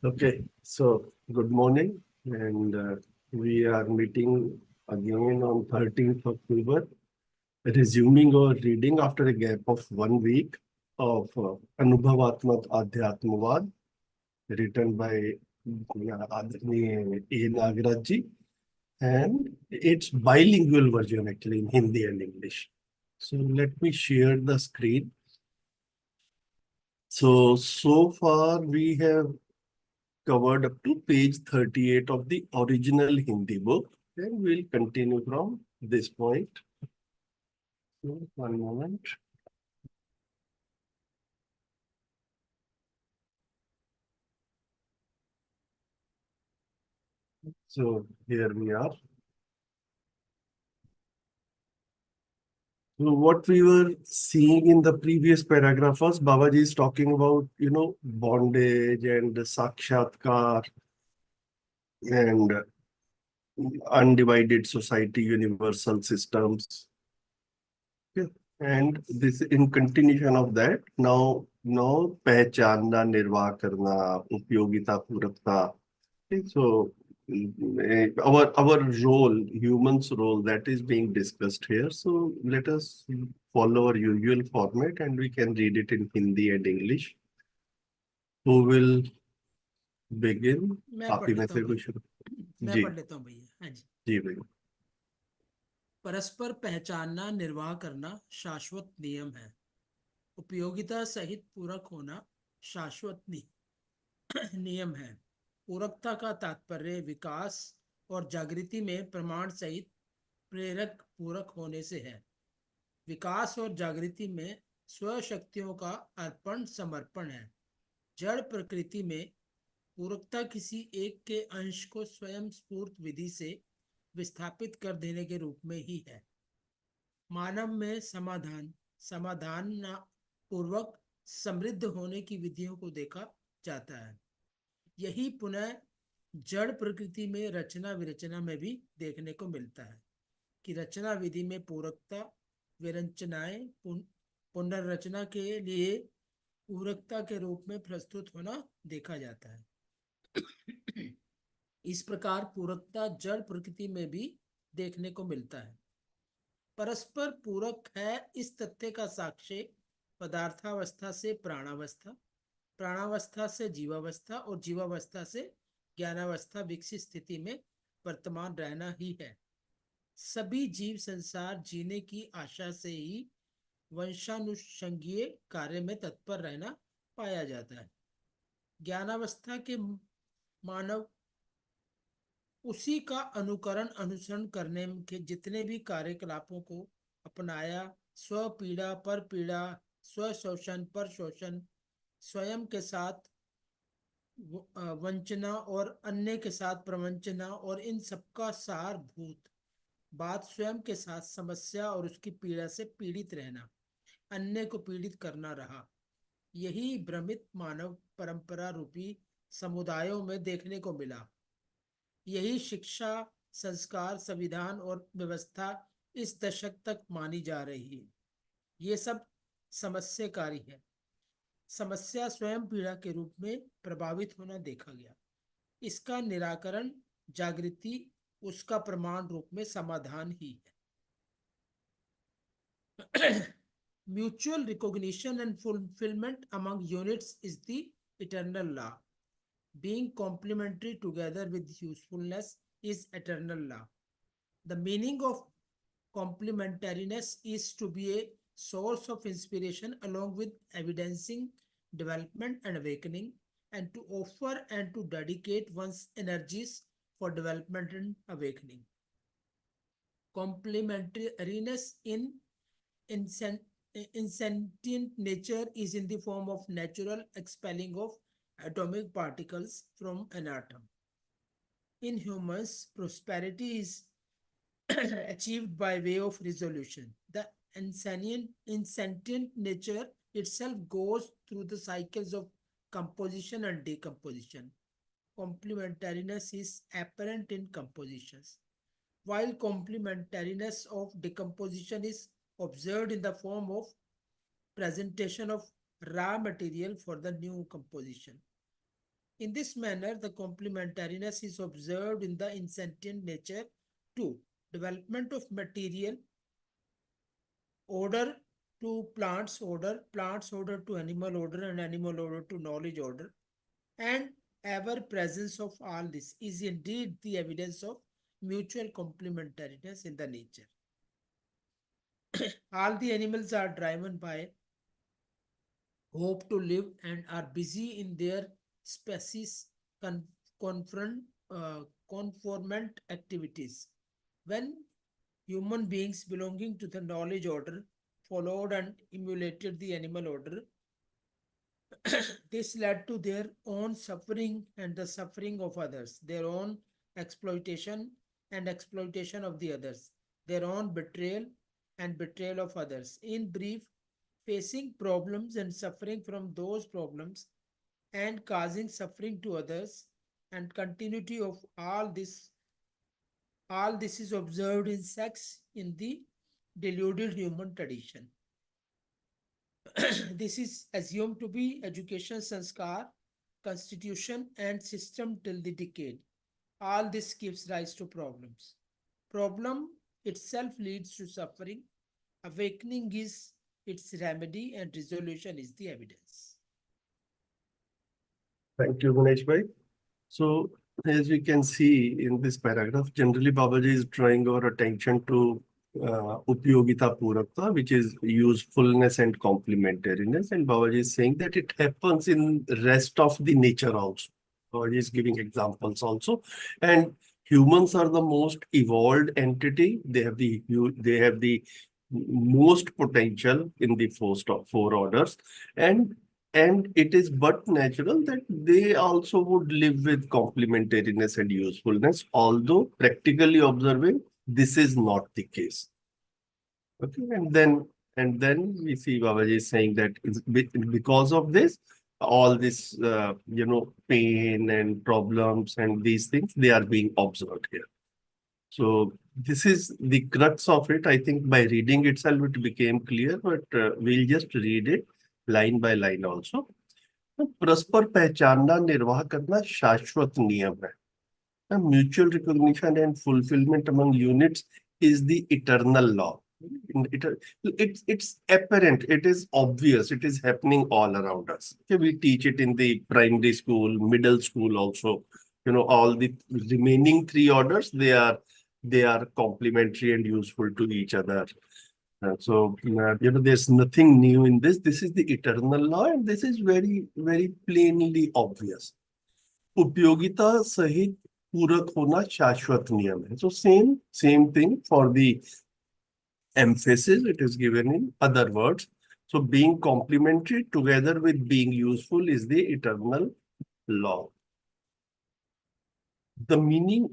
Okay, so good morning, and we are meeting again on 13th October, resuming our reading after a gap of 1 week of Anubhavatmak Adhyatmavad, written by Adrni A. Nagaraj ji, and it's bilingual version actually in Hindi and English. So let me share the screen. So far we have covered up to page 38 of the original Hindi book, and we'll continue from this point. So, one moment. So here we are. So what we were seeing in the previous paragraph was Babaji is talking about, bondage and sakshatkar and undivided society, universal systems. Okay. And this in continuation of that, now पहचानना निर्वाह करना उपयोगिता पूरकता. Okay, so our role, humans role, that is being discussed here. So let us follow our usual format and we can read it in Hindi and English. Who will begin? मैं आप पढ़ ही में लेता से हूँ कोई भैया। शुरू? मैं जी पढ़ लेता हूँ भैया। हाँ जी। जी भैया. परस्पर पहचानना निर्वाह करना शाश्वत नियम है। उपयोगिता सहित पूरक होना शाश्वत नियम है। पूरकता का तात्पर्य विकास और जागृति में प्रमाण सहित प्रेरक पूरक होने से है। विकास और जागृति में स्व शक्तियों का अर्पण समर्पण है। जड़ प्रकृति में पूरकता किसी एक के अंश को स्वयं स्फूर्त विधि से विस्थापित कर देने के रूप में ही है। मानव में समाधान पूर्वक समृद्ध होने की विधियों को देखा जाता है। यही पुनः जड़ प्रकृति में रचना विरचना में भी देखने को मिलता है कि रचना विधि में पूरकता विरचनाएं पुनर्रचना के लिए पूरकता के रूप में प्रस्तुत होना देखा जाता है। इस प्रकार पूरकता जड़ प्रकृति में भी देखने को मिलता है। परस्पर पूरक है इस तथ्य का साक्ष्य पदार्थावस्था से प्राणावस्था, प्राणावस्था से जीवावस्था और जीवावस्था से ज्ञानावस्था विकसित स्थिति में वर्तमान रहना ही है। सभी जीव संसार जीने की आशा से ही वंशानुषंगीय कार्य में तत्पर रहना पाया जाता है। ज्ञानावस्था के मानव उसी का अनुसरण करने के जितने भी कार्यकलापों को अपनाया, स्व पीड़ा पर पीड़ा, स्व शोषण पर शोषण, स्वयं के साथ वंचना और अन्य के साथ प्रवंचना और इन सबका सारभूत बात स्वयं के साथ समस्या और उसकी पीड़ा से पीड़ित रहना, अन्य को पीड़ित करना रहा। यही भ्रमित मानव परंपरा रूपी समुदायों में देखने को मिला। यही शिक्षा, संस्कार, संविधान और व्यवस्था इस दशक तक मानी जा रही है। ये सब समस्याकारी है। समस्या स्वयं पीड़ा के रूप में प्रभावित होना देखा गया। इसका निराकरण जागृति उसका प्रमाण रूप में समाधान ही है। Mutual recognition and fulfillment among units is the eternal law. Being complementary together with usefulness is eternal law. The meaning of complementariness is to be a source of inspiration along with evidencing development and awakening, and to offer and to dedicate one's energies for development and awakening. Complementariness in insentient nature is in the form of natural expelling of atomic particles from an atom. In humans, prosperity is achieved by way of resolution. The insentient nature itself goes through the cycles of composition and decomposition. Complementariness is apparent in compositions, while complementariness of decomposition is observed in the form of presentation of raw material for the new composition. In this manner, the complementariness is observed in the insentient nature too. Development of material order to plants order to animal order, and animal order to knowledge order, and ever presence of all this is indeed the evidence of mutual complementariness in the nature. All the animals are driven by hope to live and are busy in their species con- confront, conformant activities. When human beings belonging to the knowledge order followed and emulated the animal order, this led to their own suffering and the suffering of others, their own exploitation and exploitation of the others, their own betrayal and betrayal of others. In brief, facing problems and suffering from those problems and causing suffering to others, and continuity of all this is observed in sex in the deluded human tradition. This is assumed to be education sanskar, constitution, and system till the decade. All this gives rise to problems. Problem itself leads to suffering. Awakening is its remedy, and resolution is the evidence. Thank you, Ganesh bhai. So, as we can see in this paragraph, generally Babaji is drawing our attention to Upyogita Purakta, which is usefulness and complementariness. And Babaji is saying that it happens in rest of the nature also. Babaji is giving examples also. And humans are the most evolved entity. They have the most potential in the four orders. And it is but natural that they also would live with complementariness and usefulness, although practically observing, this is not the case. Okay, and then we see Babaji saying that because of this, all this pain and problems and these things, they are being observed here. So this is the crux of it. I think by reading itself, it became clear, but we'll just read it line by line also. तो परस्पर पहचानना निर्वाह करना शाश्वत नियम है. Mutual recognition and fulfillment among units is the eternal law. It's apparent, it is obvious, it is happening all around us. Okay, we teach it in the primary school, middle school also. All the remaining three orders, they are complementary and useful to each other. There's nothing new in this. This is the eternal law, and this is very, very plainly obvious. उपयोगिता सहित पूरक होना शाश्वत नियम है. So same thing for the emphasis. It is given in other words. So being complementary together with being useful is the eternal law. The meaning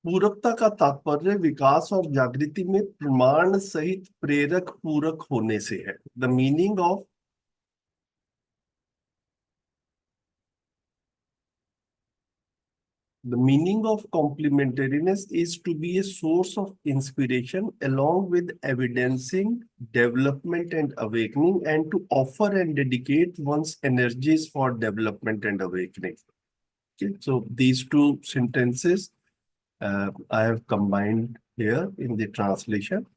पूरकता का तात्पर्य विकास और जागृति में प्रमाण सहित प्रेरक पूरक होने से है. The meaning of complementariness is to be a source of inspiration along with evidencing development and awakening, and to offer and dedicate one's energies for development and awakening. Okay, so these two sentences I have combined here in the translation.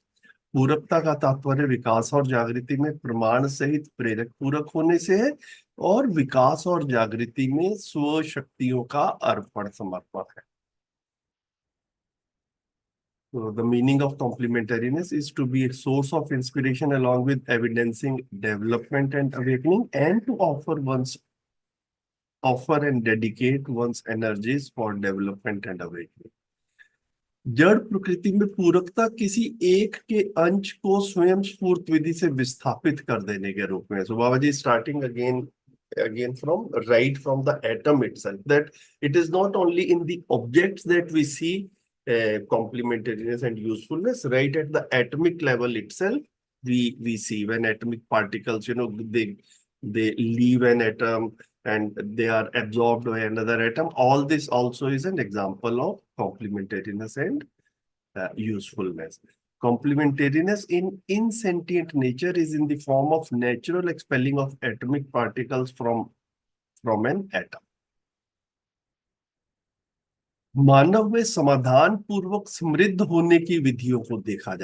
पूरकता का तात्पर्य विकास और जागृति में प्रमाण सहित प्रेरक पूरक होने से है, और विकास और जागृति में स्व शक्तियों का अर्पण समर्पण है. So the meaning of complementariness is to be a source of inspiration along with evidencing development and awakening, and to offer and dedicate one's energies for development and awakening. जड़ प्रकृति में पूरकता किसी एक के अंश को स्वयं स्फूर्त विधि से विस्थापित कर देने के रूप में. So Babaji is starting again from right from the atom itself, that it is not only in the objects that we see complementariness and usefulness. Right at the atomic level itself, we see when atomic particles, they leave an atom and they are absorbed by another atom. All this also is an example of complementariness and usefulness. Complementariness in insentient nature is in the form of natural expelling of atomic particles from from an atom. मानव में समाधान पूर्वक समृद्ध होने की विधियों को देखा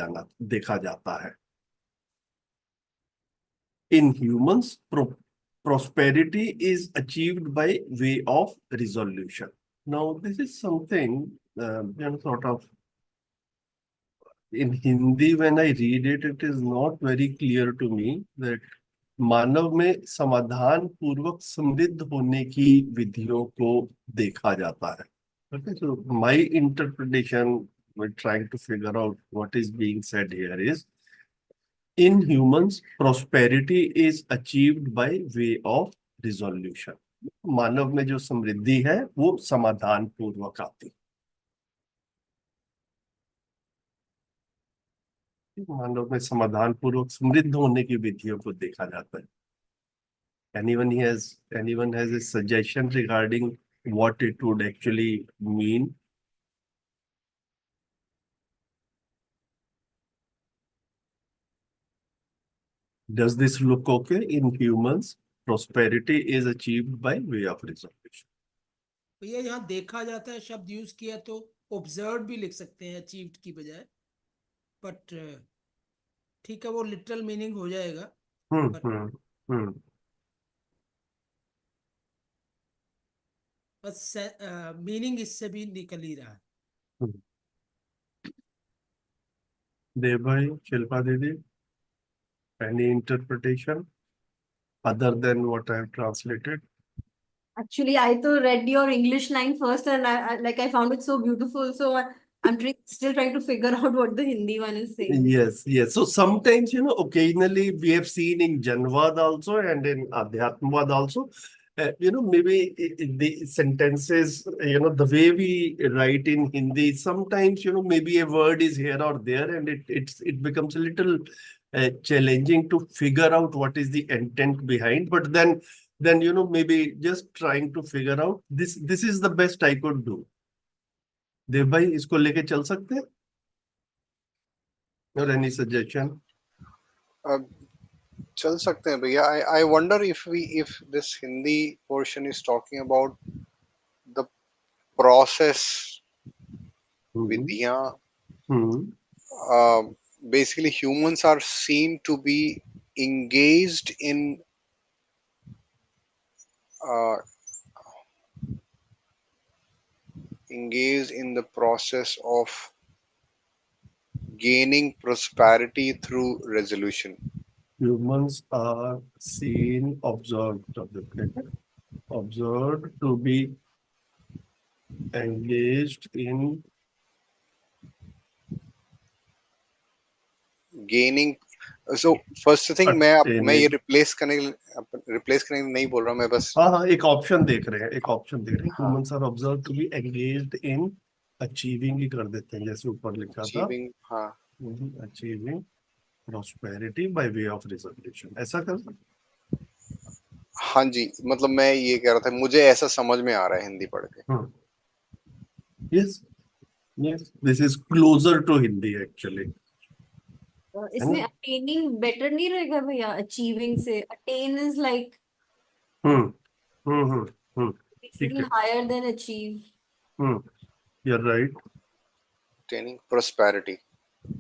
जाता है। In humans prosperity is achieved by way of resolution. Now this is something, sort of, in Hindi when I read it, it is not very clear to me that मानव में समाधान पूर्वक समृद्ध होने की विधियों को देखा जाता है। Okay, so my interpretation, when trying to figure out what is being said here, is in humans prosperity is achieved by way of resolution. मानव में जो समृद्धि है वो समाधान पूर्वक आती है। मानव में समाधान पूर्वक समृद्ध होने की विधियों को देखा जाता है। Anyone has a suggestion regarding what it would actually mean? Does this look okay? In humans, prosperity is achieved by way of resolution. भैया यहाँ देखा जाता है शब्द यूज किया तो ऑब्जर्व भी लिख सकते हैं अचीव्ड की बजाय, बट ठीक है वो लिटरल मीनिंग हो जाएगा। हम्म, पर हम्म, हम्म। बस मीनिंग इससे भी निकल ही रहा है। हम्म। देव भाई, शिल्पा दीदी, any interpretation other than what I have translated? Actually, I to read your English line first, and I found it so beautiful. So I'm still trying to figure out what the Hindi one is saying. Yes, yes. So sometimes, occasionally we have seen in Janvad also and in Adhyatmavad also, maybe the sentences, the way we write in Hindi, sometimes, maybe a word is here or there and it becomes a little challenging to figure out what is the intent behind. But then, maybe just trying to figure out this is the best I could do. देव भाई, इसको लेके चल सकते हैं? Or any suggestion? चल सकते हैं भैया. I wonder if this Hindi portion is talking about the process, विधियां. Basically humans are seen to be engaged in the process of gaining prosperity through resolution. Humans are observed to be engaged in gaining. So first thing मैं ये attaining. replace करने नहीं बोल रहा, मैं बस हाँ, एक ऑप्शन देख रहे हैं. Humans are observed to be engaged in achieving ही कर देते हैं, जैसे ऊपर लिखा था. achieving. हाँ, achieving prosperity by way of resolution. ऐसा कर सकते? हाँ जी, मतलब मैं ये कह रहा था, मुझे ऐसा समझ में आ रहा है हिंदी पढ़ के. Yes, this is closer to Hindi actually. इसमें attaining better नहीं रहेगा भैया? achieving से attain is like it's little higher than achieve. You're right. Attaining prosperity.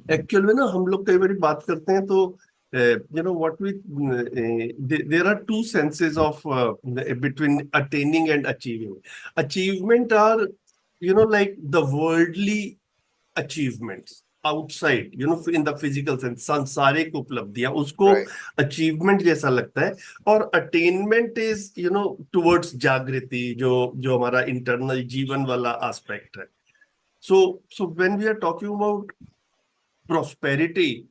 Actually में ना हम लोग कई बार बात करते हैं तो what we there are two senses of between attaining and achieving. Achievement are like the worldly achievements outside, in the physical sense, सांसारिक उपलब्धियां, उसको अचीवमेंट जैसा लगता है. और अटेनमेंट इज टुवर्ड्स जागृति, जो हमारा इंटरनल जीवन वाला एस्पेक्ट है. so when we are talking about prosperity,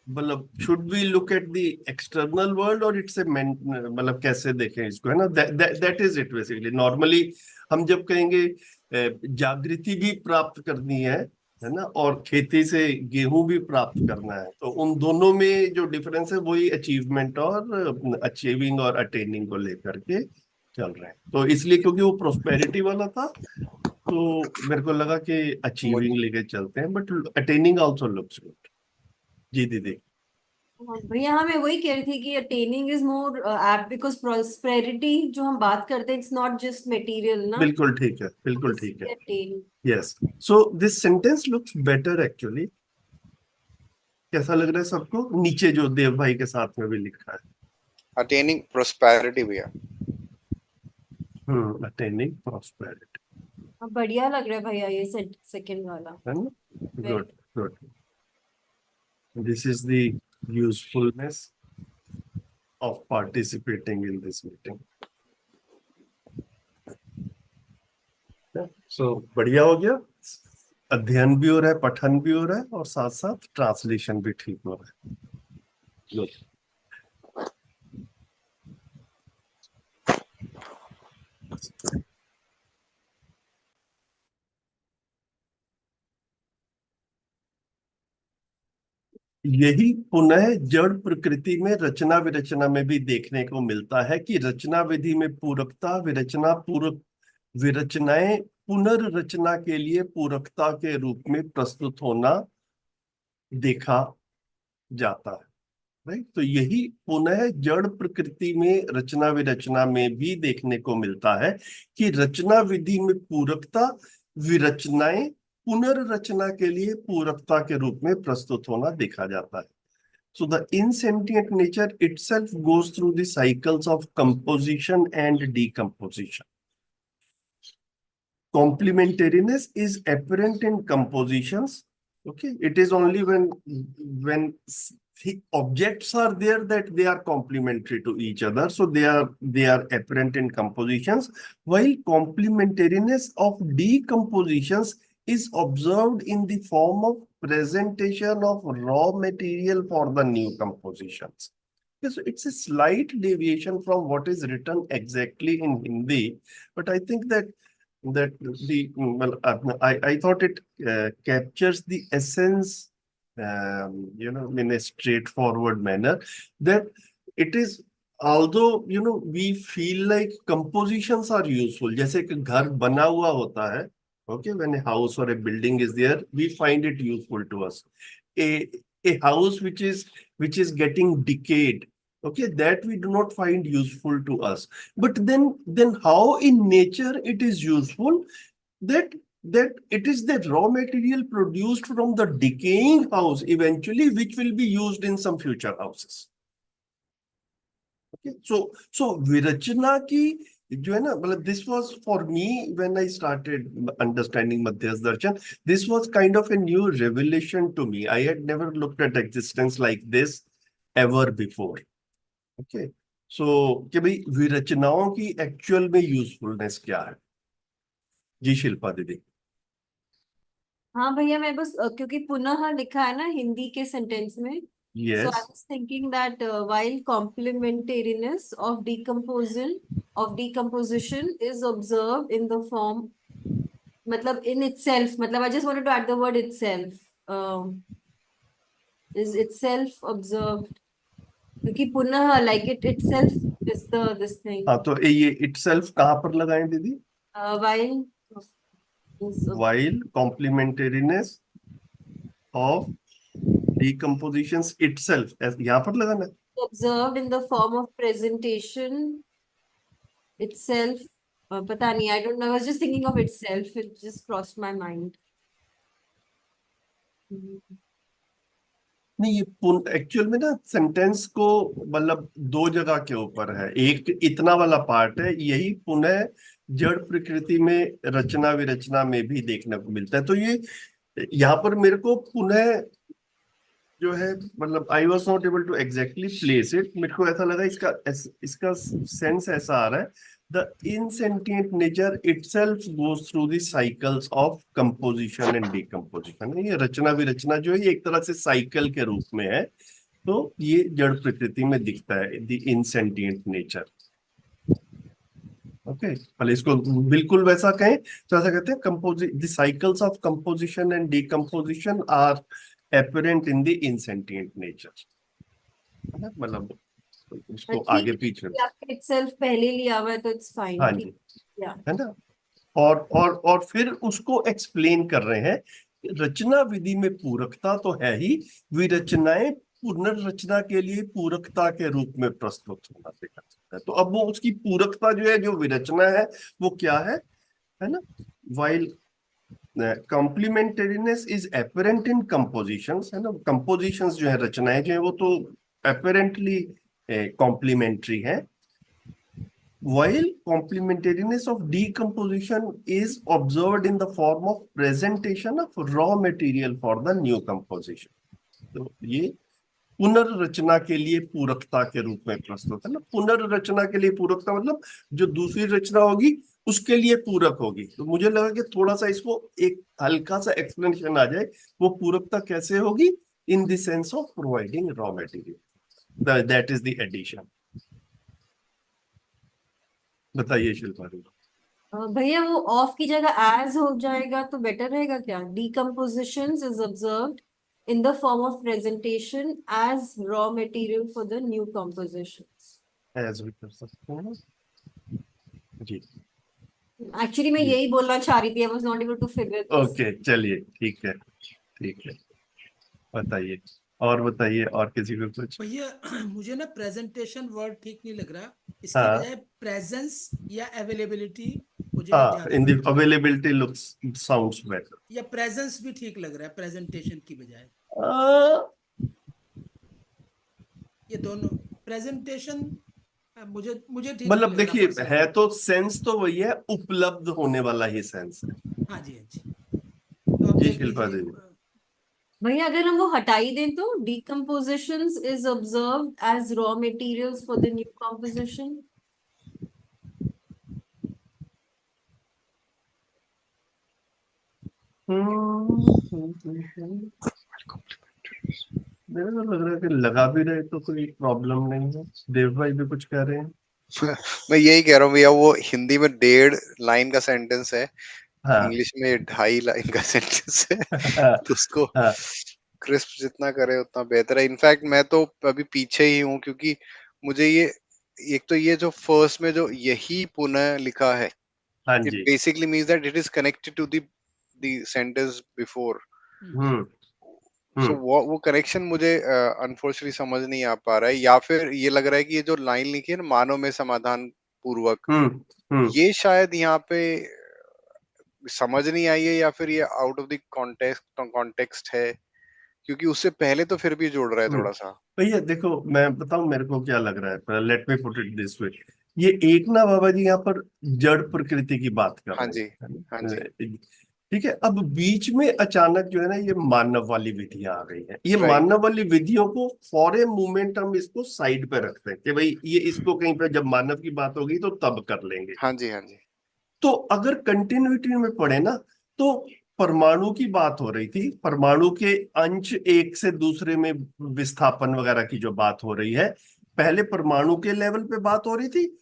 मतलब should we look at the external world or it's a मतलब कैसे देखें इसको, है ना? that is it basically. Normally हम जब कहेंगे जागृति भी प्राप्त करनी है ना, और खेती से गेहूं भी प्राप्त करना है, तो उन दोनों में जो डिफरेंस है वही अचीवमेंट और अचीविंग और अटेनिंग को लेकर के चल रहे हैं. तो इसलिए क्योंकि वो प्रोस्पेरिटी वाला था तो मेरे को लगा कि अचीविंग लेके चलते हैं, but attaining also looks good. जी दीदी. भैया हाँ मैं वही कह रही थी कि attaining is more apt because prosperity जो हम बात करते हैं इट्स नॉट जस्ट मटेरियल ना. बिल्कुल ठीक है, बिल्कुल This ठीक है. attain. Yes. So this sentence looks better actually. कैसा लग रहा है सबको? नीचे जो देव भाई के साथ में भी लिखा है. Attaining prosperity भैया. Attaining prosperity. बढ़िया लग रहा है भैया ये सेकंड वाला. है ना? Very. Good, good. This is the usefulness of participating in this meeting. So बढ़िया हो गया. अध्ययन भी हो रहा है, पठन भी हो रहा है, और साथ साथ ट्रांसलेशन भी ठीक हो रहा है. Good. यही पुनः जड़ प्रकृति में रचना विरचना में भी देखने को मिलता है कि रचना विधि में पूरकता, विरचना पूरक, विरचनाएं पुनर्रचना के लिए पूरकता के रूप में प्रस्तुत होना देखा जाता है. राइट. तो यही पुनः जड़ प्रकृति में रचना विरचना में भी देखने को मिलता है कि रचना विधि में पूरकता, विरचनाएं पुनर्रचना के लिए पूरकता के रूप में प्रस्तुत होना देखा जाता है. So the insentient nature itself goes through the cycles of composition and decomposition. Complementariness is apparent in compositions. Okay, it is only when the objects are there that they are complementary to each other. So they are apparent in compositions, while complementariness of decompositions is observed in the form of presentation of raw material for the new compositions. Okay, so it's a slight deviation from what is written exactly in Hindi, but I think that I thought it captures the essence, in a straightforward manner, that it is, although we feel like compositions are useful. जैसे कि घर बना हुआ होता है, okay, when a house or a building is there, we find it useful to us. A house which is getting decayed, okay, that we do not find useful to us. But then how in nature it is useful, that it is the raw material produced from the decaying house eventually, which will be used in some future houses. Okay, so विरचना की जो है ना, मतलब this was for me when I started understanding Madhyas Darshan, this was kind of a new revelation to me. I had never looked at existence like this ever before. Okay, so कि भाई विरचनाओं की actual में usefulness क्या है? जी शिल्पा दीदी. हाँ भैया मैं बस क्योंकि पुनः लिखा है ना हिंदी के सेंटेंस में. So I Yes. was thinking that while complementariness of decomposition is observed in the form, मतलब in itself, मतलब I just wanted to add the word itself, is itself observed, क्योंकि पुनः like it itself is this thing. हाँ, तो ये itself कहाँ पर लगाएं दीदी? While is While complementariness of decompositions itself, यहाँ पर लगाना है. observed in the form of presentation itself. पता नहीं, I don't know, I was just thinking of itself, it just crossed my mind. नहीं, ये एक्चुअल में ना सेंटेंस को मतलब दो जगह के ऊपर है. एक इतना वाला पार्ट है, यही पुनः जड़ प्रकृति में रचना विरचना में भी देखने को मिलता है. तो ये यहाँ पर मेरे को पुनः जो है, मतलब I was not able to exactly place it. मेरे को ऐसा लगा इसका सेंस ऐसा आ रहा है, the insentient nature itself goes through the cycles of composition and decomposition. ये रचना विरचना जो है, ये एक तरह से साइकिल के रूप में है. तो ये जड़ प्रकृति में दिखता है, द insentient nature. ओके, भले इसको बिल्कुल वैसा कहें तो ऐसा कहते हैं, the cycles of composition and decomposition are apparent in the insentient nature. मतलब उसको आगे पीछे. आपके itself पहले लिया हुआ है तो it's fine. हाँ जी, Yeah. है ना. और फिर उसको एक्सप्लेन कर रहे हैं. रचना विधि में पूरकता तो है ही, विरचनाएं पुनर्रचना के लिए पूरकता के रूप में प्रस्तुत होना देखा जाता है। तो अब वो उसकी पूरकता जो है, जो विरचना है, वो क्या है ना? While complementariness is apparent in compositions, है ना? कंपोजिशंस जो है, रचनाएं जो है, वो तो एपरेंटली कॉम्प्लीमेंट्री है। While complementariness of decomposition is observed in the form of presentation of raw material for the new composition. तो ये पुनर्रचना के लिए पूरकता के रूप में प्रस्तुत है ना। पुनर्रचना के लिए पूरकता मतलब जो दूसरी रचना होगी उसके लिए पूरक होगी। तो मुझे लगा कि थोड़ा सा इसको एक हल्का सा एक्सप्लेनेशन आ जाए, वो पूरकता कैसे होगी, in the sense of providing raw material, that is the addition. बताइए शिल्पा जी। भैया वो ऑफ की जगह एज हो जाएगा तो बेटर रहेगा क्या? Decompositions is observed in the form of presentation as raw material for the new compositions. एज भी कर सकते हैं जी। Actually मैं जी यही बोलना चाह रही थी, I was not able to figure this. Okay, चलिए ठीक है, ठीक है। बताइए, और बताइए, और किसी को कुछ? भैया मुझे ना प्रेजेंटेशन वर्ड ठीक नहीं लग रहा, इसकी हाँ बजाय प्रेजेंस या अवेलेबिलिटी मुझे हाँ, ज्यादा इन द ठीक लग रहा अवेलेबिलिटी लुक्स साउंड्स बेटर। है, या प्रेजेंस भी ठीक लग रहा है प्रेजेंटेशन की बजाय। ये दोनों प्रेजेंटेशन मुझे मुझे ठीक नहीं मतलब लग रहा देखिए, है पर्सनली। तो सेंस तो वही है, उपलब्ध होने वाला ही सेंस है। हाँ जी, हाँ जी, तो आप जी देख शिल्पा लीजिए। जी। भैया अगर हम वो हटा ही दें तो decompositions is observed as raw materials for the new composition. मेरे को लग रहा है कि लगा भी रहे तो कोई प्रॉब्लम नहीं है। देव भाई भी कुछ कह रहे हैं। मैं यही कह रहा हूँ भैया, वो हिंदी में 1.5 लाइन का सेंटेंस है, हाँ इंग्लिश में 2.5 लाइन का सेंटेंस है। तो उसको हाँ क्रिस्प जितना करे उतना बेहतर है। इनफैक्ट मैं तो अभी पीछे ही हूँ, क्योंकि मुझे ये, एक तो ये जो फर्स्ट में जो यही पुनः लिखा है, हाँ इट जी। Basically means that it is connected to the sentence before. Hmm so hmm वो कनेक्शन मुझे अनफॉर्चुनेटली समझ नहीं आ पा रहा है, या फिर ये लग रहा है कि ये जो लाइन लिखी है ना, मानव में समाधान पूर्वक, हम्म हम्म ये शायद यहाँ पे समझ नहीं आई है, या फिर ये आउट ऑफ द कॉन्टेक्स्ट है, क्योंकि उससे पहले तो फिर भी जोड़ रहा है हम्म। थोड़ा सा। भैया देखो, मैं बताऊं मेरे को क्या लग रहा है, let me put it this way. ये एक ना बाबा जी यहाँ पर जड़ प्रकृति की बात कर हाँ रहे जी, हैं, हाँ है जी, ना? ठीक है, अब बीच में अचानक जो है ना, ये मानव वाली विधियां आ गई हैं। ये राइट, मानव वाली विधियों को फॉर ए मोमेंट हम इसको साइड पे रखते हैं कि भाई ये इसको कहीं पे जब मानव की बात होगी तो तब कर लेंगे। हाँ जी, हाँ जी, तो अगर कंटिन्यूटी में पढ़े ना, तो परमाणु की बात हो रही थी, परमाणु के अंश एक से दूसरे में विस्थापन वगैरह की जो बात हो रही है, पहले परमाणु के लेवल पे बात हो रही थी।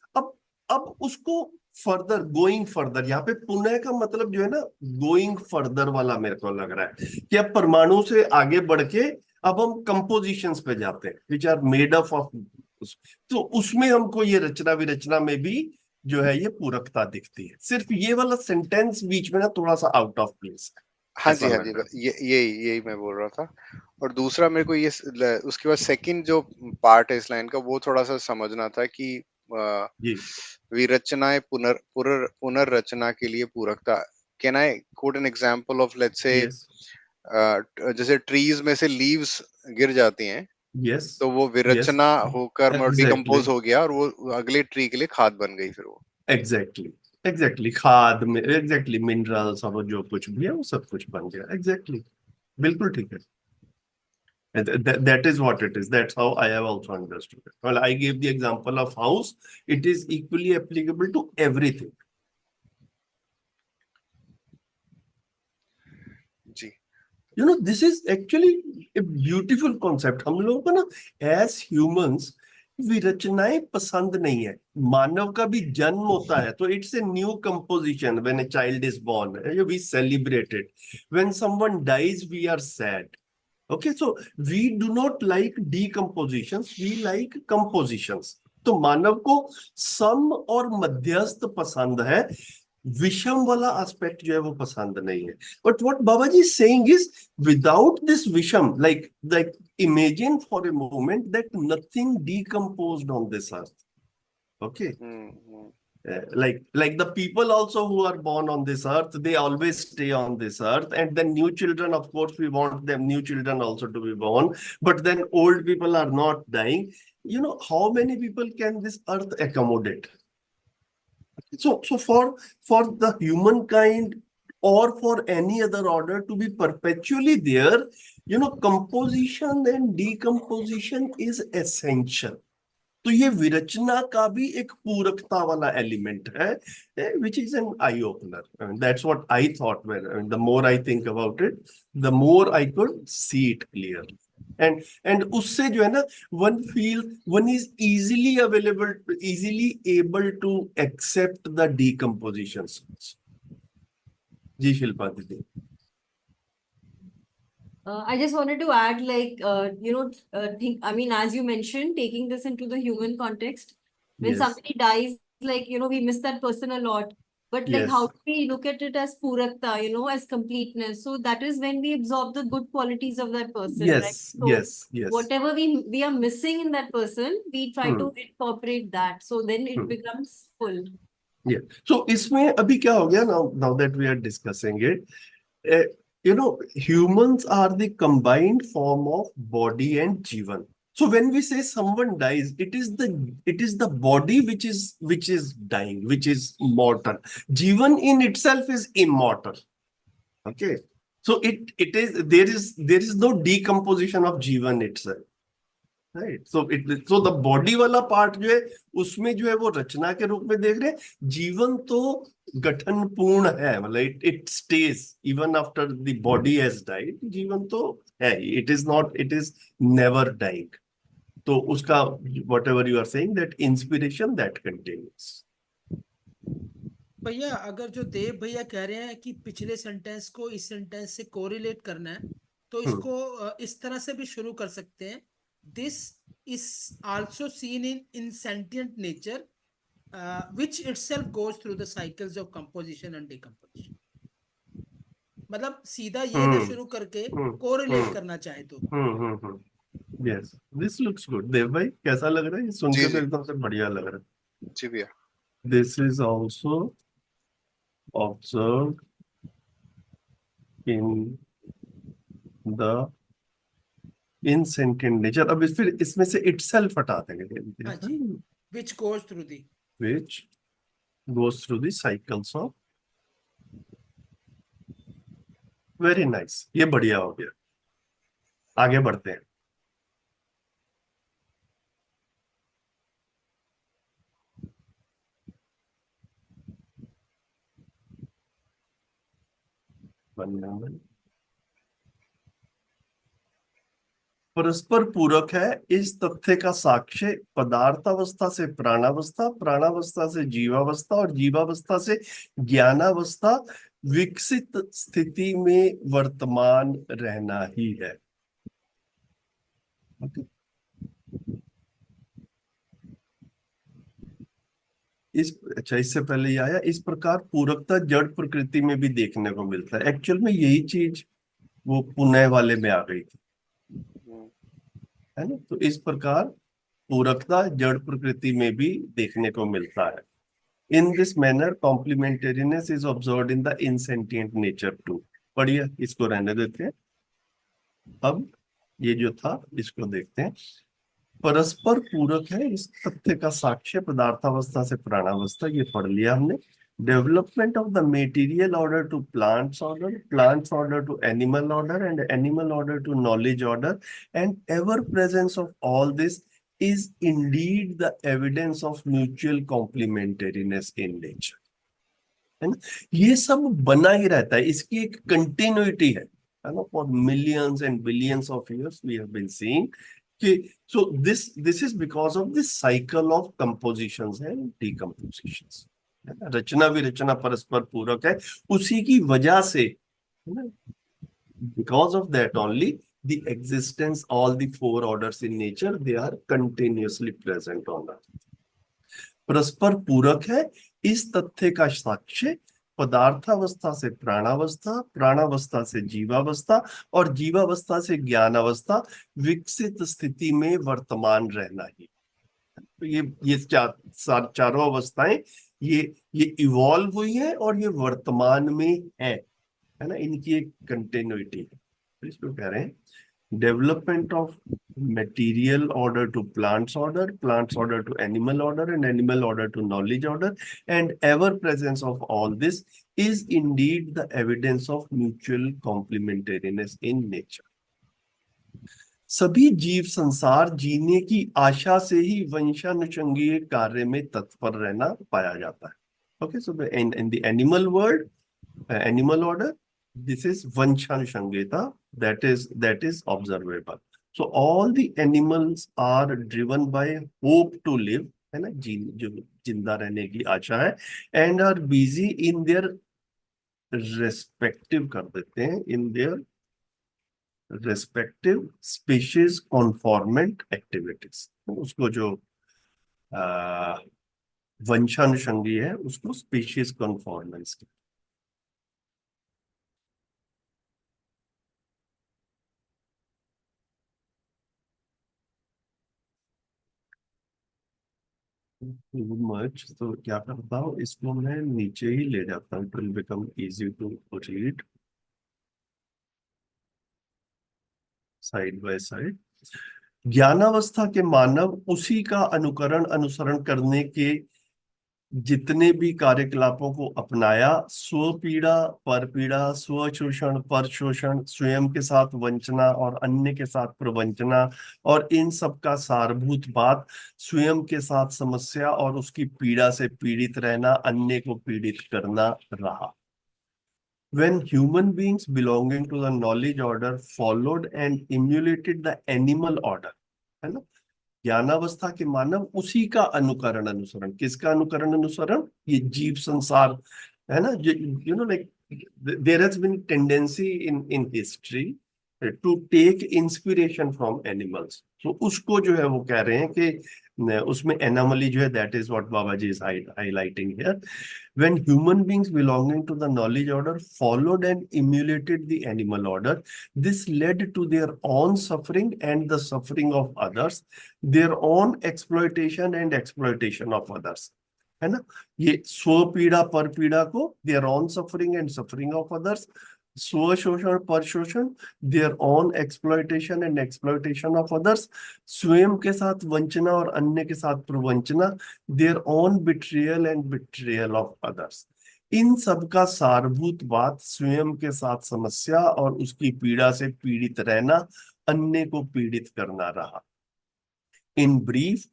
अब उसको फर्दर, गोइंग फर्दर, यहाँ पे पुनः का मतलब जो है ना, गोइंग फर्दर वाला मेरे को लग रहा है कि अब परमाणु से आगे बढ़ के अब हम कंपोजिशंस पे जाते हैं which are made up of. तो उसमें हमको ये रचना विरचना में भी जो है ये पूरकता दिखती है। सिर्फ ये वाला सेंटेंस बीच में ना थोड़ा सा आउट ऑफ प्लेस है, हाँ ऐसा जी, हाँ जी, लग रहा ये यही यही मैं बोल रहा था। और दूसरा मेरे को ये उसके बाद सेकंड जो पार्ट है इस लाइन का, वो थोड़ा सा समझना था कि है जी। विरचनाएं पुनर्रचना के लिए पूरकता। Can I quote an example of, let's say yes जैसे ट्रीज में से लीव्स गिर जाती हैं, यस तो वो यस, विरचना होकर एग्जैक्टली डिकम्पोज हो गया, और वो अगले ट्री के लिए खाद बन गई फिर वो। एग्जैक्टली एग्जैक्टली, खाद में एग्जैक्टली मिनरल्स और जो कुछ भी है वो सब कुछ बन गया। एग्जैक्टली, बिल्कुल ठीक है। That is what it is. That's how I have also understood it. Well, I gave the example of house. It is equally applicable to everything. Ji, This is actually a beautiful concept. हम लोगों को ना, as humans, विरचनाएं पसंद नहीं है। मानव का भी जन्म होता है तो it's a new composition. When a child is born we celebrate it, when someone dies we are sad. Okay, so we do not like decompositions, we like compositions. तो मानव को सम और मध्यस्थ पसंद है। विषम वाला एस्पेक्ट जो है वो पसंद नहीं है. But what Baba ji is saying is without this विषम, like imagine for a moment that nothing decomposed on this earth. Okay. Like the people also who are born on this earth, they always stay on this earth, and then new children, of course, we want them new children also to be born, but then old people are not dying. How many people can this earth accommodate? So for the humankind or for any other order to be perpetually there, composition and decomposition is essential. तो ये विरचना का भी एक पूरकता वाला element है, which is an eye opener. That's what I thought. The more I think about it, the more I could see it clearly. And उससे जो है ना, one is easily available, easily able to accept the decomposition. जी शिल्पा दीदी. I just wanted to add, I mean, as you mentioned, taking this into the human context, when Yes. somebody dies, we miss that person a lot. But Yes. how do we look at it as purakta, as completeness? So that is when we absorb the good qualities of that person, Yes. right? So Yes. whatever we are missing in that person, we try to incorporate that. So then it becomes full. Yeah. So इसमें अभी क्या हो गया, now that we are discussing it, humans are the combined form of body and jivan. So when we say someone dies, it is the body which is dying, which is mortal. Jivan in itself is immortal. Okay. So there is no decomposition of jivan itself. Right. So the body वाला part जो है, उसमें जो है वो रचना के रूप में देख रहे हैं. जीवन तो गठन पूर्ण है, मतलब it stays even after the body has died. जीवन तो है, इट इज नेवर डाइंग. तो उसका whatever you are saying, that inspiration that continues. भैया अगर जो देव भैया कह रहे हैं कि पिछले सेंटेंस को इस सेंटेंस से कोरिलेट करना है, तो इसको इस तरह से भी शुरू कर सकते हैं. This is also seen in sentient nature which itself goes through the cycles of composition and decomposition. मतलब सीधा ये ना शुरू करके कोरिलेट करना चाहे तो. Yes, this looks good. Dev भाई कैसा लग रहा है? सुन के तो एकदम से बढ़िया लग रहा है. जी भैया. This is also observed in the insentient nature. अब फिर इसमें से itself हटा देंगे. हाँ जी. which goes through the cycles of. Very nice. ये बढ़िया हो गया. आगे बढ़ते हैं. परस्पर पूरक है इस तथ्य का साक्ष्य पदार्थावस्था से प्राणावस्था, प्राणावस्था से जीवावस्था और जीवावस्था से ज्ञानावस्था विकसित स्थिति में वर्तमान रहना ही है. इससे पहले ये आया, इस प्रकार पूरकता जड़ प्रकृति में भी देखने को मिलता है. एक्चुअल में यही चीज वो पुनः वाले में आ गई थी, है ना. तो इस प्रकार पूरकता जड़ प्रकृति में भी देखने को मिलता है. In this manner complementariness is observed in the insentient nature too. बढ़िया, इसको रहने देते हैं. अब ये जो था इसको देखते हैं. परस्पर पूरक है इस तथ्य का साक्ष्य पदार्थावस्था से प्राणावस्था, ये पढ़ लिया हमने. Development of the material order to plants order, plants order to animal order and animal order to knowledge order, and ever presence of all this is indeed the evidence of mutual complementariness in nature. है ना. ये सब बना ही रहता है, इसकी एक continuity है ना. For millions and billions of years we have been seeing कि so this is because of this cycle of compositions and decompositions. रचना विरचना परस्पर पूरक है, उसी की वजह से, है ना. Because of that only the existence, all the four orders in nature, they are continuously present on earth. परस्पर पूरक है इस तथ्य का साक्ष्य पदार्थावस्था से प्राणावस्था, प्राणावस्था से जीवावस्था और जीवावस्था से ज्ञानावस्था, विकसित स्थिति में वर्तमान रहना ही। तो ये चारों अवस्थाएं ये इवॉल्व हुई है और ये वर्तमान में है ना, इनकी एक कंटिन्यूटी है। तो इसको कह रहे हैं development of material order to plants order, plants order to animal order, and animal order to knowledge order, and ever presence of all this is indeed the evidence of mutual complementariness in nature. सभी जीव संसार जीने की आशा से ही वंशानुषंगीय कार्य में तत्पर रहना पाया जाता है। Okay, so in the animal world, animal order, this is vanshanshangeta, that is observable. So all the animals are driven by hope to live, है ना, जो जिंदा रहने की आशा है, and are busy in their respective, कर देते हैं, in their respective species conformant activities। तो उसको जो वंशानुषंगी है उसको स्पीशीज कॉन्फॉर्मेंस। मच तो क्या करता हूँ, इसको मैं नीचे ही ले जाता हूँ, it will become easy to read side by side. ज्ञानावस्था के मानव उसी का अनुसरण करने के जितने भी कार्यकलापों को अपनाया, स्वपीड़ा, परपीड़ा, स्वशोषण, परशोषण, स्वयं के साथ वंचना और अन्य के साथ प्रवंचना, और इन सब का सारभूत बात स्वयं के साथ समस्या और उसकी पीड़ा से पीड़ित रहना, अन्य को पीड़ित करना रहा। When human beings belonging to the knowledge order followed and emulated the animal order, है ना, ज्ञानावस्था के मानव उसी का अनुसरण, किसका अनुसरण, ये जीव संसार, है ना, you know, like there has been tendency in history to take inspiration from animals. तो उसको जो है वो कह रहे हैं कि उसमें एनोमली जो है, that is what Baba ji is highlighting here. When human beings belonging to the knowledge order followed and emulated the animal order, this led to their own suffering and the suffering of others, their own exploitation and exploitation of others, है ना। ये स्व पीड़ा पर पीड़ा को, their own suffering and suffering of others, स्व शोषण पर शोषण, their own exploitation and exploitation of others, स्वयं के साथ वंचना और अन्य के साथ प्रवंचना, their own betrayal and betrayal of others। इन सब का सारभूत बात स्वयं के साथ समस्या और उसकी पीड़ा से पीड़ित रहना, अन्य को पीड़ित करना रहा। In brief,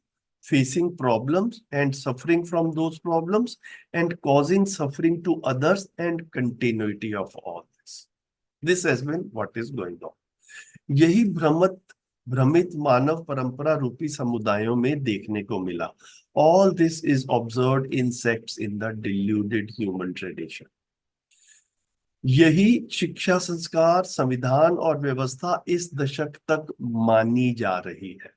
facing problems and suffering from those problems and causing suffering to others and continuity of all this. This has been what is going on. यही भ्रमित मानव परंपरा रूपी समुदायों में देखने को मिला। All this is observed in sects in the deluded human tradition. यही शिक्षा, संस्कार, संविधान और व्यवस्था इस दशक तक मानी जा रही है।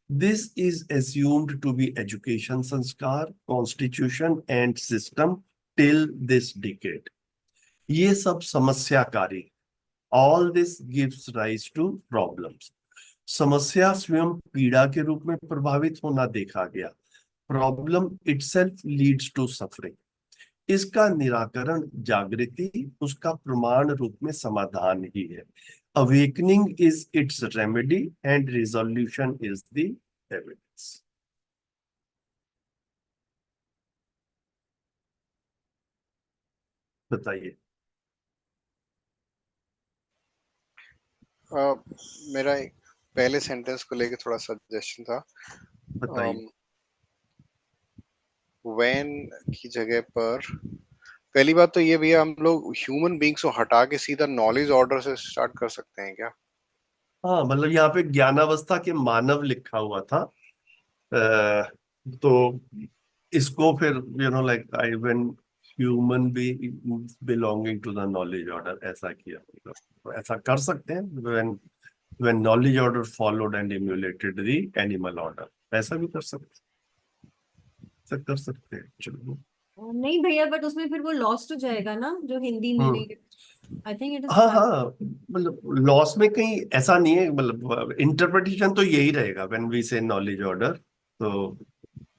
This is assumed to be education, sanskar, constitution and system till this decade. ये सब समस्याकारी। All this gives rise to problems. समस्या स्वयं पीड़ा के रूप में प्रभावित होना देखा गया। Problem itself leads to suffering. इसका निराकरण जागृति उसका प्रमाण रूप में समाधान ही है। Awakening is its remedy and resolution is the evidence. बताइए। मेरा एक पहले सेंटेंस को लेके थोड़ा सजेशन था। बताइए। when की जगह पर पहली बात तो ये भैया, हम लोग ह्यूमन बींग्स को हटा के सीधा नॉलेज ऑर्डर से स्टार्ट कर सकते हैं क्या? हाँ, मतलब यहाँ पे ज्ञानावस्था के मानव लिखा हुआ था, तो इसको फिर like I when human beings belonging to the knowledge order ऐसा किया, तो ऐसा कर सकते हैं। When knowledge order followed and emulated the animal order, ऐसा भी कर सकते हैं। चलो। नहीं भैया, बट उसमें फिर वो लॉस्ट हो जाएगा ना, जो Hindi meaning. I think it is हाँ फाइन। हाँ, मतलब लॉस में कहीं ऐसा नहीं है, मतलब इंटरप्रिटेशन तो यही रहेगा व्हेन वी से नॉलेज ऑर्डर। तो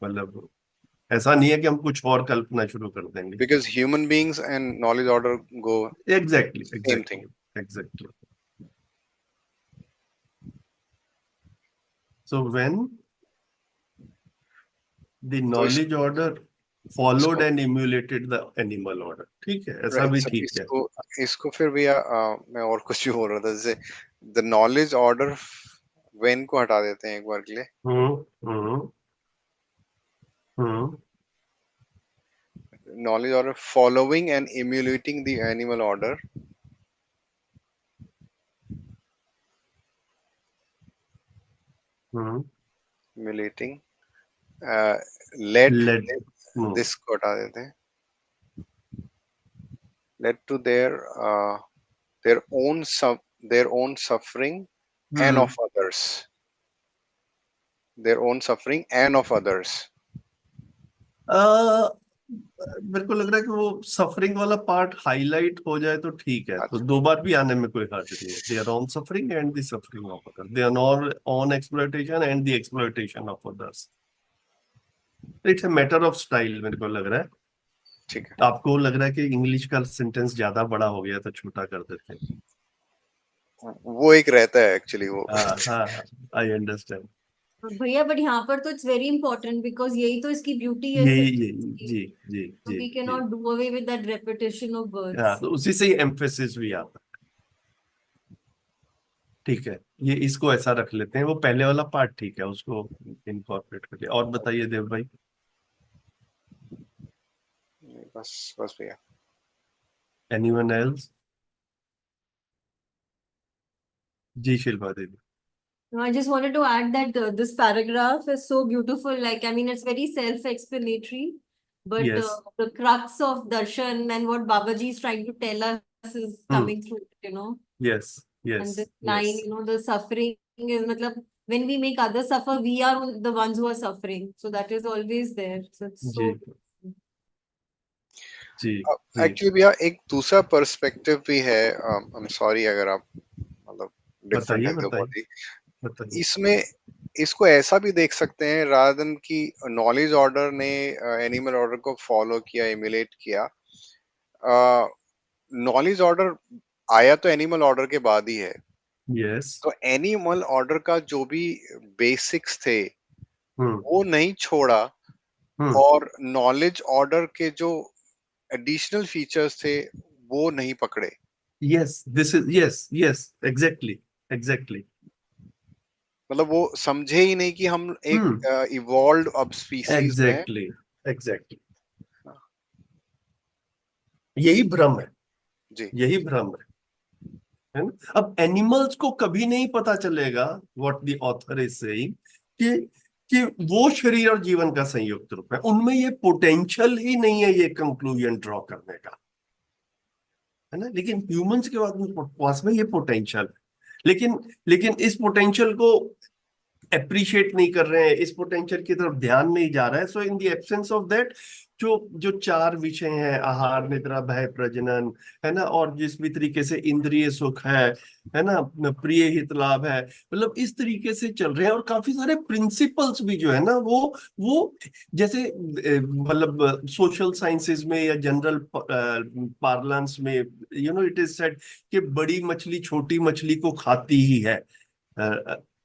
मतलब ऐसा नहीं है कि हम कुछ और कल्पना शुरू कर देंगे। Because human beings and knowledge order go exactly same thing. Exactly exactly. So when the तो नॉलेज ऑर्डर फॉलोड इसको and emulated the animal order, ठीक है, ऐसा राइट भी सर, ठीक है। इसको इसको फिर भैया मैं और कुछ भी बोल रहा था, जैसे द नॉलेज ऑर्डर वेन को हटा देते हैं एक बार के लिए। Hmm hmm hmm knowledge order following and emulating the animal order hmm emulating led let this को हटा देते हैं, led to their own their own suffering and of others, their own suffering and of others. मेरे को लग रहा है कि वो सफरिंग वाला पार्ट हाईलाइट हो जाए तो ठीक है, तो अच्छा, दो बार भी आने में कोई हर्ज नहीं है। Their own suffering and the suffering of other, their own exploitation and the exploitation of others. It's a matter of style, मेरे को लग रहा है। ठीक है। आपको लग रहा है कि इंग्लिश का सेंटेंस ज्यादा बड़ा हो गया तो छोटा कर देते हैं। वो एक रहता है एक्चुअली वो। हाँ हाँ, आई अंडरस्टैंड। भैया बट यहाँ पर तो इट्स वेरी इंपॉर्टेंट, बिकॉज यही तो इसकी ब्यूटी है यही सर। यही जी जी So ji we ji. cannot do away with that repetition of हाँ, words. तो उसी से ही एम्फेसिस भी आता है। ठीक है, ये इसको ऐसा रख लेते हैं, वो पहले वाला पार्ट ठीक है, उसको इनकॉर्पोरेट कर लिया। और बताइए देव भाई। बस बस भैया। Anyone else? जी शिल्पा दीदी। No, I just wanted to add that this paragraph is so beautiful. Like, I mean, it's very self-explanatory, but yes. the crux of darshan and what Babaji is trying to tell us is coming through, you know. Yes And yes this yes line, you know, the suffering is, matlab, when we make others suffer, we are the ones who are suffering. So that is always there. So it's जी so. जी जी। Actually भैया एक दूसरा perspective भी है, I am sorry अगर आप मतलब डिफरेंट बताइए है तो बताइए बहुत ही बताइए। इसमें इसको ऐसा भी देख सकते हैं, रादर देन कि नॉलेज ऑर्डर ने एनिमल ऑर्डर को फॉलो किया, इमुलेट किया। नॉलेज ऑर्डर आया तो एनिमल ऑर्डर के बाद ही है, यस। तो एनिमल ऑर्डर का जो भी बेसिक्स थे हम्म वो नहीं छोड़ा, हम्म और नॉलेज ऑर्डर के जो एडिशनल फीचर्स थे वो नहीं पकड़े। Yes, this is yes yes, exactly exactly. मतलब वो समझे ही नहीं कि हम एक हम्म इवॉल्व अब स्पीसीज में हैं। Exactly exactly. यही भ्रम है, जी यही भ्रम है ना। अब एनिमल्स को कभी नहीं पता चलेगा, what the author is saying, कि कि वो शरीर और जीवन का संयुक्त रूप है। उनमें ये पोटेंशियल ही नहीं है ये कंक्लूजन ड्रॉ करने का, है ना। लेकिन ह्यूमंस के पास में ये पोटेंशियल है। लेकिन लेकिन इस पोटेंशियल को अप्रिशिएट नहीं कर रहे हैं, इस पोटेंशियल की तरफ ध्यान नहीं जा रहा है। So in the absence of that, जो जो चार विषय हैं, आहार निद्रा भय प्रजनन, है ना, और जिस भी तरीके से इंद्रिय सुख है ना, प्रिय हित लाभ है, मतलब इस तरीके से चल रहे हैं। और काफी सारे प्रिंसिपल्स भी जो है ना, वो जैसे मतलब सोशल साइंसेज में या जनरल पार्लेंस में, इट इज सेड कि बड़ी मछली छोटी मछली को खाती ही है।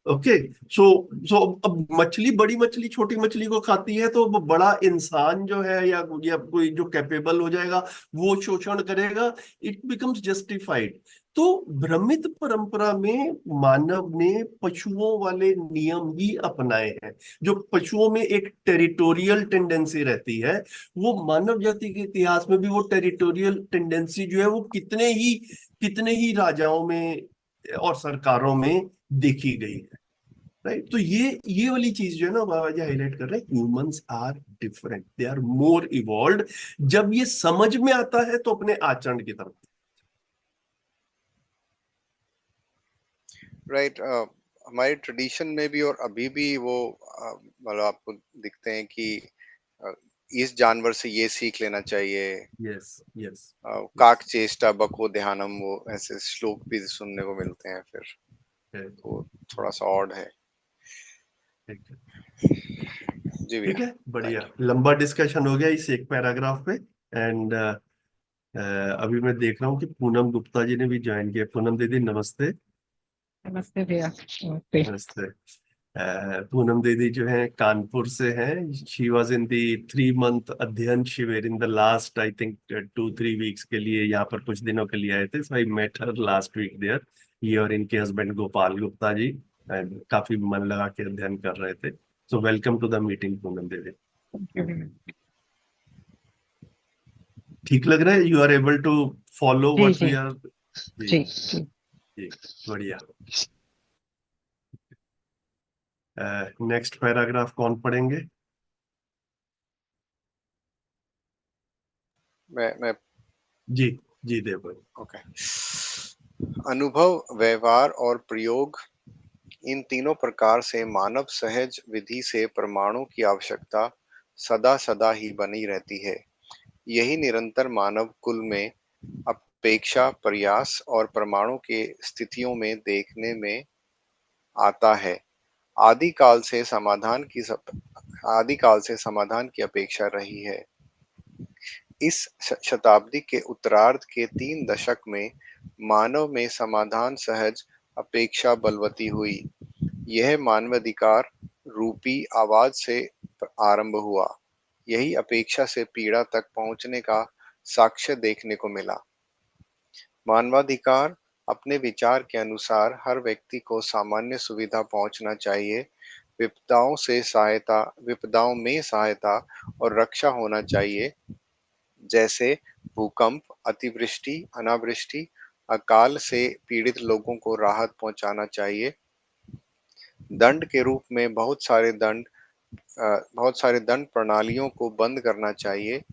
ओके। सो सो अब मछली बड़ी मछली छोटी मछली को खाती है, तो वो बड़ा इंसान जो है या कोई जो कैपेबल हो जाएगा वो शोषण करेगा, इट बिकम्स जस्टिफाइड। तो भ्रमित परंपरा में मानव ने पशुओं वाले नियम ही अपनाए हैं। जो पशुओं में एक टेरिटोरियल टेंडेंसी रहती है, वो मानव जाति के इतिहास में भी वो टेरिटोरियल टेंडेंसी जो है वो कितने ही राजाओं में और सरकारों में देखी गई है। राइट। तो ये वाली चीज जो है ना, बाबा जी हाईलाइट कर रहे हैं, humans are different, they are more evolve. जब ये समझ में आता है तो अपने आचरण की तरफ। राइट। हमारे ट्रेडिशन में भी और अभी भी वो मतलब आपको दिखते हैं कि इस जानवर से ये सीख लेना चाहिए। यस यस काक चेष्टा बको ध्यानम, वो ऐसे श्लोक भी सुनने को मिलते हैं फिर, तो थोड़ा सा ऑड है। ठीक है जी ठीक भैया। है, बढ़िया लंबा डिस्कशन हो गया इस एक पैराग्राफ पे। एंड अभी मैं देख रहा हूँ कि पूनम गुप्ता जी ने भी ज्वाइन किया। पूनम दीदी नमस्ते। नमस्ते भैया। नमस्ते। नमस्ते। पूनम दीदी जो है कानपुर से हैं। She was in the 3 month अध्ययन शिविर इन the last I think 2-3 weeks के लिए यहाँ पर कुछ दिनों के लिए आए थे। So I met her last week there. ये और इनके हस्बैंड गोपाल गुप्ता जी काफी मन लगा के अध्ययन कर रहे थे। So welcome to the meeting Poonam दीदी। ठीक लग रहा है? You are able to follow जी व्हाट वी जी आर? जी जी जी। जी बढ़िया। नेक्स्ट पैराग्राफ कौन पढ़ेंगे? मैं जी जी देव। ओके। अनुभव, व्यवहार और प्रयोग, इन तीनों प्रकार से मानव सहज विधि से प्रमाणों की आवश्यकता सदा सदा ही बनी रहती है। यही निरंतर मानव कुल में अपेक्षा, प्रयास और प्रमाणों के स्थितियों में देखने में आता है। आदि काल से समाधान की अपेक्षा रही है। इस शताब्दी के उत्तरार्ध के 3 दशक में मानव में समाधान सहज अपेक्षा बलवती हुई। यह मानवाधिकार रूपी आवाज से आरंभ हुआ। यही अपेक्षा से पीड़ा तक पहुंचने का साक्ष्य देखने को मिला। मानवाधिकार अपने विचार के अनुसार हर व्यक्ति को सामान्य सुविधा पहुंचना चाहिए, विपदाओं में सहायता और रक्षा होना चाहिए, जैसे भूकंप, अतिवृष्टि, अनावृष्टि, अकाल से पीड़ित लोगों को राहत पहुंचाना चाहिए। दंड के रूप में बहुत सारे दंड प्रणालियों को बंद करना चाहिए।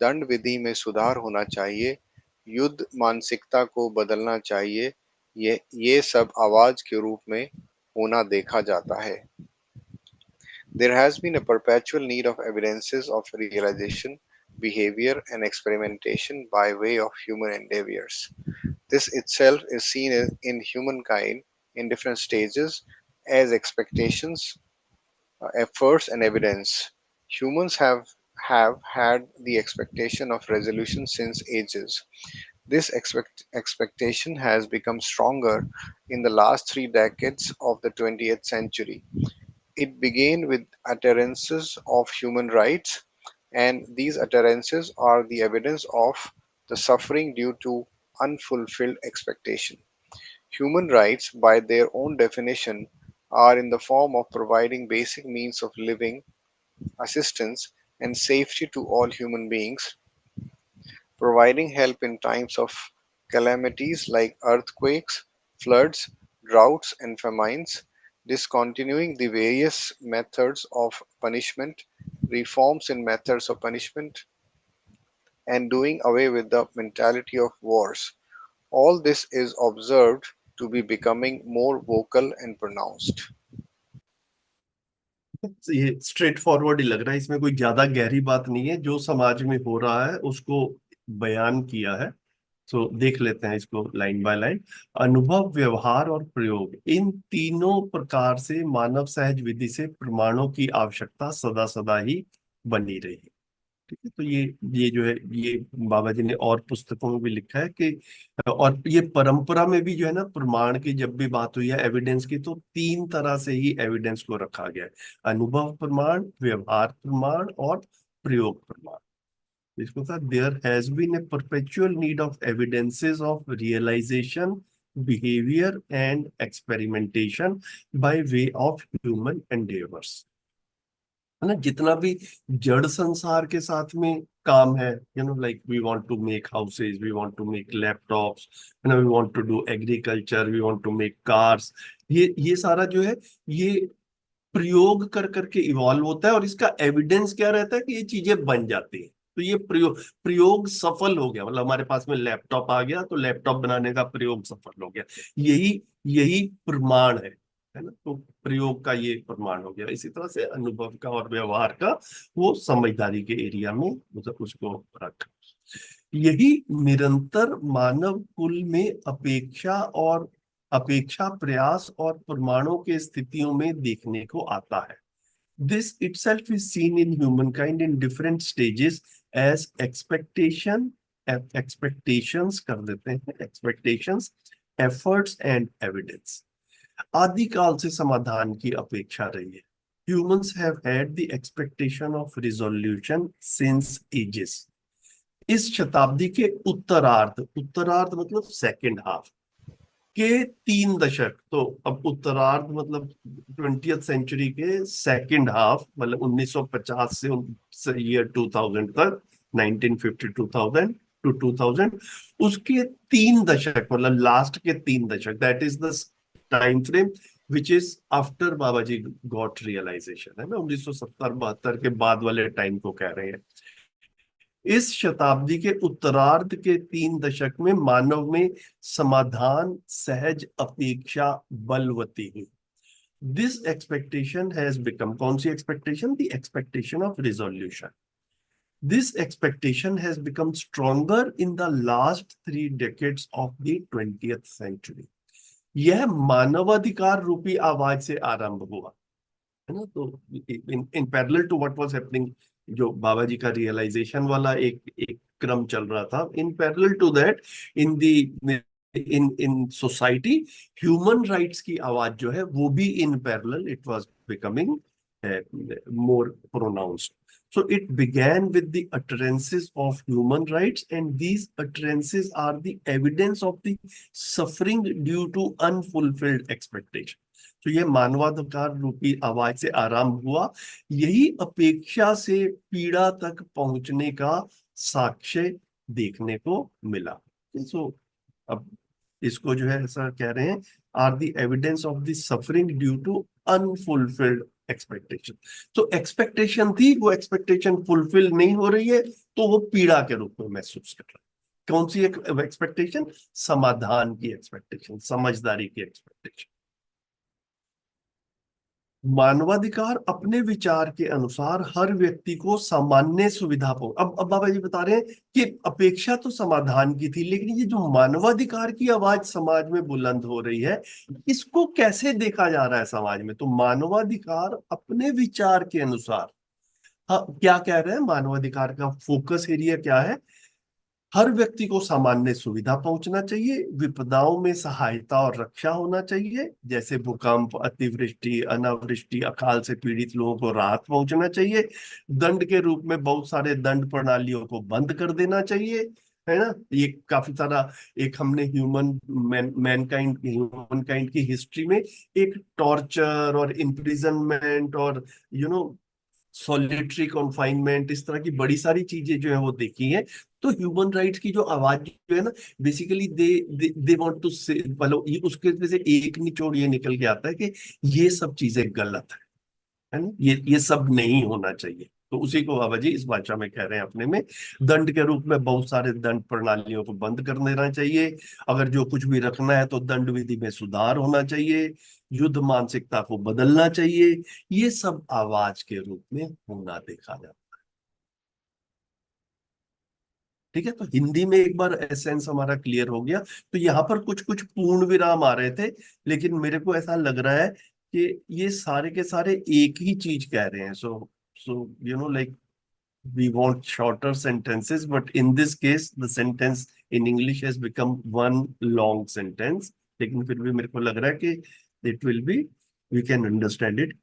दंड विधि में सुधार होना चाहिए। युद्ध मानसिकता को बदलना चाहिए। ये सब आवाज के रूप में होना देखा जाता है। There has been a perpetual need of evidences of realization, behavior, and experimentation by way of human endeavors. This itself is seen in humankind in different stages as expectations, efforts, and evidence. Humans have had the expectation of resolution since ages. This expectation has become stronger in the last 3 decades of the 20th century. It began with utterances of human rights, and these utterances are the evidence of the suffering due to unfulfilled expectation. Human rights, by their own definition, are in the form of providing basic means of living, assistance, and safety to all human beings, providing help in times of calamities like earthquakes, floods, droughts, and famines, discontinuing the various methods of punishment, reforms in methods of punishment, and doing away with the mentality of wars. All this is observed to be becoming more vocal and pronounced. ये straight forward ही लग रहा है, इसमें कोई ज्यादा गहरी बात नहीं है। जो समाज में हो रहा है उसको बयान किया है। सो देख लेते हैं इसको लाइन बाय लाइन। अनुभव, व्यवहार और प्रयोग, इन तीनों प्रकार से मानव सहज विधि से प्रमाणों की आवश्यकता सदा सदा ही बनी रही। ठीक है, तो ये जो है ये बाबा जी ने और पुस्तकों में भी लिखा है कि और ये परंपरा में भी जो है ना, प्रमाण की जब भी बात हुई है एविडेंस की, तो 3 तरह से ही एविडेंस को रखा गया है। अनुभव प्रमाण, व्यवहार प्रमाण और प्रयोग प्रमाण। इसको था there has been a perpetual need of evidences of realisation, behaviour and experimentation by way of human endeavours. है ना, जितना भी जड़ संसार के साथ में काम है, like we want to make houses, we want to make laptops, we want to do agriculture, we want to make cars. ये सारा जो है ये प्रयोग कर करके इवॉल्व होता है, और इसका एविडेंस क्या रहता है कि ये चीजें बन जाती हैं। तो ये प्रयोग प्रयोग सफल हो गया, मतलब हमारे पास में लैपटॉप आ गया तो लैपटॉप बनाने का प्रयोग सफल हो गया। यही यही प्रमाण है। है ना। तो प्रयोग का ये प्रमाण हो गया। इसी तरह से अनुभव का और व्यवहार का वो समझदारी के एरिया में मतलब उसको रख। यही निरंतर मानव कुल में अपेक्षा प्रयास और प्रमाणों के स्थितियों में देखने को आता है। This itself is seen in humankind in different stages as expectations कर देते हैं, expectations, efforts and evidence. आदिकाल से समाधान की अपेक्षा रही है। Humans have had the expectation of resolution since ages. इस शताब्दी के उत्तरार्ध मतलब सेकेंड हाफ के 3 दशक, तो अब उत्तरार्ध मतलब 20th सेंचुरी के सेकेंड हाफ मतलब 1950 से ईयर 2000 तक, 1950 2000 टू 2000, उसके 3 दशक मतलब लास्ट के 3 दशक, that is the time frame which is after Baba ji got realisation, है ना, 1970-72 के बाद वाले टाइम को कह रहे हैं। इस शताब्दी के उत्तरार्ध के 3 दशक में मानव में समाधान सहज अपेक्षा बलवती हुई। दिस एक्सपेक्टेशन हैज बिकम, कौन सी expectation? The expectation of resolution. This expectation has become stronger in the last 3 decades of the 20th century. यह मानवाधिकार रूपी आवाज से आरंभ हुआ, है ना। तो in parallel to what was happening, जो बाबा जी का रियलाइजेशन वाला एक एक क्रम चल रहा था, in parallel to that in the in society human rights की आवाज जो है वो भी in parallel it was becoming more pronounced. So it began with the utterances of human rights, and these utterances are the evidence of the suffering due to unfulfilled expectation. तो ये मानवाधिकार रूपी आवाज से आरंभ हुआ, यही अपेक्षा से पीड़ा तक पहुंचने का साक्ष्य देखने को मिला। सो अब इसको जो है ऐसा कह रहे हैं, are the evidence of the suffering due to unfulfilled expectation. तो एक्सपेक्टेशन थी, वो एक्सपेक्टेशन फुलफिल नहीं हो रही है, तो वो पीड़ा के रूप में महसूस कर रहा है। कौन सी एक्सपेक्टेशन? समाधान की एक्सपेक्टेशन, समझदारी की एक्सपेक्टेशन। मानवाधिकार अपने विचार के अनुसार हर व्यक्ति को सामान्य सुविधा को, अब बाबा जी बता रहे हैं कि अपेक्षा तो समाधान की थी, लेकिन ये जो मानवाधिकार की आवाज समाज में बुलंद हो रही है, इसको कैसे देखा जा रहा है समाज में? तो मानवाधिकार अपने विचार के अनुसार, हाँ, क्या कह रहे हैं? मानवाधिकार का फोकस एरिया क्या है? हर व्यक्ति को सामान्य सुविधा पहुंचना चाहिए, विपदाओं में सहायता और रक्षा होना चाहिए, जैसे भूकंप, अतिवृष्टि, अनावृष्टि, अकाल से पीड़ित लोगों को राहत पहुंचना चाहिए। दंड के रूप में बहुत सारे दंड प्रणालियों को बंद कर देना चाहिए, है ना। ये काफी सारा, एक हमने ह्यूमन काइंड की हिस्ट्री में एक टॉर्चर और इम्प्रिजनमेंट और सॉलिटरी कॉन्फाइनमेंट, इस तरह की बड़ी सारी चीजें जो है वो देखी है। तो ह्यूमन राइट्स की जो आवाज जो है ना, बेसिकली दे वांट टू से, मतलब ये उसके वजह से एक निचोड़ ये निकल के आता है कि ये सब चीजें गलत है ना, ये सब नहीं होना चाहिए। तो उसी को बाबा जी इस भाषा में कह रहे हैं अपने में, दंड के रूप में बहुत सारे दंड प्रणालियों को बंद कर देना चाहिए। अगर जो कुछ भी रखना है तो दंड विधि में सुधार होना चाहिए, युद्ध मानसिकता को बदलना चाहिए। ये सब आवाज के रूप में होना देखा जाता है। ठीक है, तो हिंदी में एक बार एसेंस हमारा क्लियर हो गया। तो यहाँ पर कुछ कुछ पूर्ण विराम आ रहे थे, लेकिन मेरे को ऐसा लग रहा है कि ये सारे के सारे एक ही चीज कह रहे हैं। So like we want shorter sentences, but in this case the sentence in English has become one long sentence, लेकिन फिर भी मेरे को लग रहा है कि it will be, we can understand it.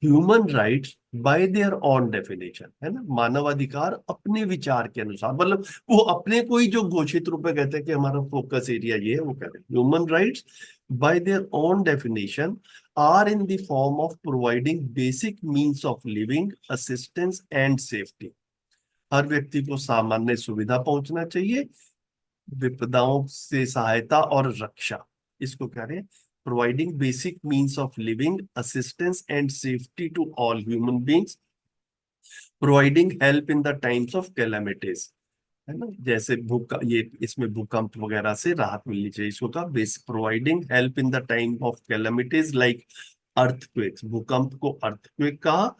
Human rights by their own definition, है ना, मानवाधिकार अपने विचार के अनुसार, मतलब वो अपने को ही जो घोषित रूप में कहते हैं कि हमारा फोकस एरिया ये है, वो कहते हैं human rights by their own definition are in the form of providing basic means of living, assistance and safety. हर व्यक्ति को सामान्य सुविधा पहुंचना चाहिए, विपदाओं से सहायता और रक्षा, इसको कह रहे हैं providing basic means of living, assistance and safety to all human beings, providing help in the times of calamities, है ना, जैसे ये इसमें भूकंप वगैरह से राहत मिलनी चाहिए, इसको कहा basic, providing help in the time of calamities like earthquakes, भूकंप को अर्थक्वेक कहा,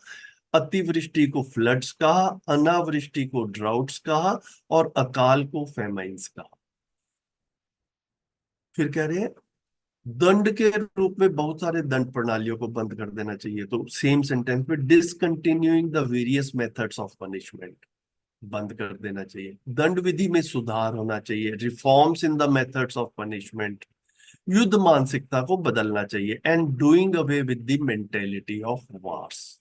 अतिवृष्टि को फ्लड्स कहा, अनावृष्टि को ड्राउट्स कहा, और अकाल को फेमाइन्स कहा। फिर कह रहे हैं दंड के रूप में बहुत सारे दंड प्रणालियों को बंद कर देना चाहिए। तो सेम सेंटेंस में discontinuing the various methods of punishment, बंद कर देना चाहिए। दंड विधि में सुधार होना चाहिए, reforms in the methods of punishment, युद्ध मानसिकता को बदलना चाहिए, and doing away with the mentality of wars.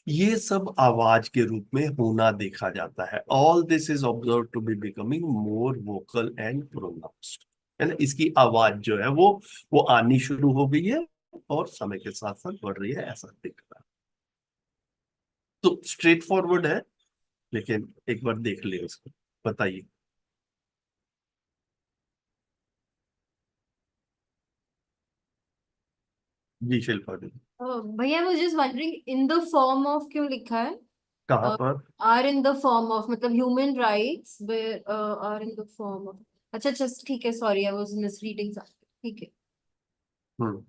ये सब आवाज के रूप में होना देखा जाता है। All this is observe to be becoming more vocal and pronounced, है ना। इसकी आवाज जो है वो आनी शुरू हो गई है और समय के साथ साथ बढ़ रही है, ऐसा दिख रहा है। तो स्ट्रेट फॉरवर्ड है, लेकिन एक बार देख ले उसको, बताइए। जी शिल्पा जी। भैया I was just wondering in the form of क्यों लिखा है? कहाँ पर? Are in the form of मतलब human rights are in the form of. अच्छा अच्छा ठीक है, sorry I was misreading something. ठीक है। Hmm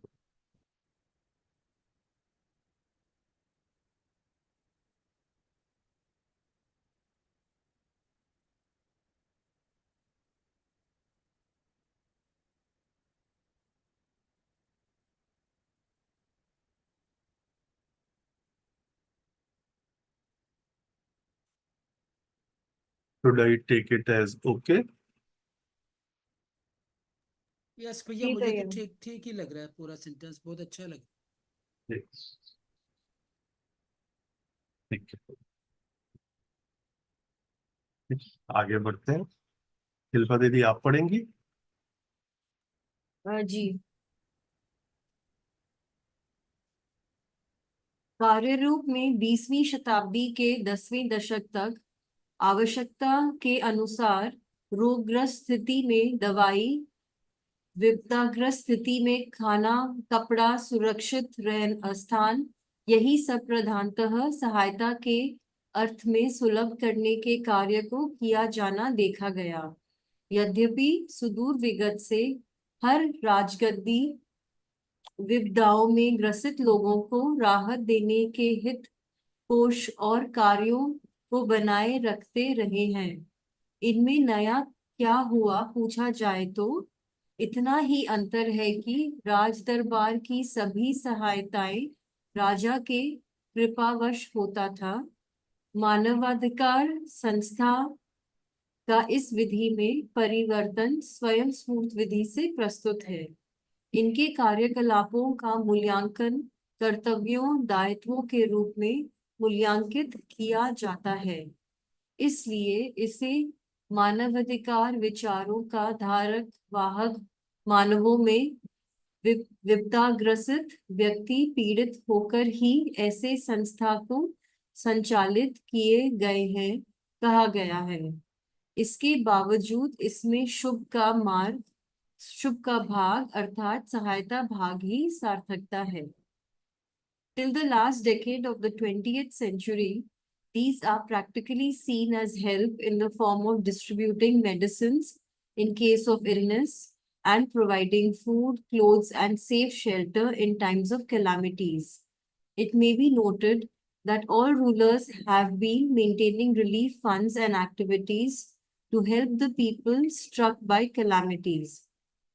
Should I take it as okay? Yes भैया, जी मुझे तो भैया। ठीक ठीक ही लग रहा है, पूरा सेंटेंस बहुत अच्छा लग Yes. ठीक है, ठीक। आगे बढ़ते हैं। शिल्पा दीदी आप पढ़ेंगी? जी। कार्य रूप में 20वीं शताब्दी के 10वें दशक तक आवश्यकता के अनुसार रोगग्रस्त स्थिति में दवाई, विपदाग्रस्त स्थिति में खाना, कपड़ा, सुरक्षित रहन स्थान, यही सब प्रधानतः सहायता के अर्थ में सुलभ करने के कार्य को किया जाना देखा गया। यद्यपि सुदूर विगत से हर राजगद्दी विपदाओं में ग्रसित लोगों को राहत देने के हित कोष और कार्यों को बनाए रखते रहे हैं। इनमें नया क्या हुआ पूछा जाए तो इतना ही अंतर है कि राज दरबार की सभी सहायताएं राजा के कृपावश होता था। मानवाधिकार संस्था का इस विधि में परिवर्तन स्वयं स्फूर्त विधि से प्रस्तुत है। इनके कार्यकलापों का मूल्यांकन कर्तव्यों दायित्वों के रूप में मूल्यांकित किया जाता है। इसलिए इसे मानवाधिकार विचारों का धारक वाहक मानवों में विपदाग्रसित व्यक्ति पीड़ित होकर ही ऐसे संस्था को संचालित किए गए हैं कहा गया है। इसके बावजूद इसमें शुभ का भाग अर्थात सहायता भाग ही सार्थकता है। Till the last decade of the 20th century, these are practically seen as help in the form of distributing medicines in case of illness and providing food, clothes, and safe shelter in times of calamities. It may be noted that all rulers have been maintaining relief funds and activities to help the people struck by calamities.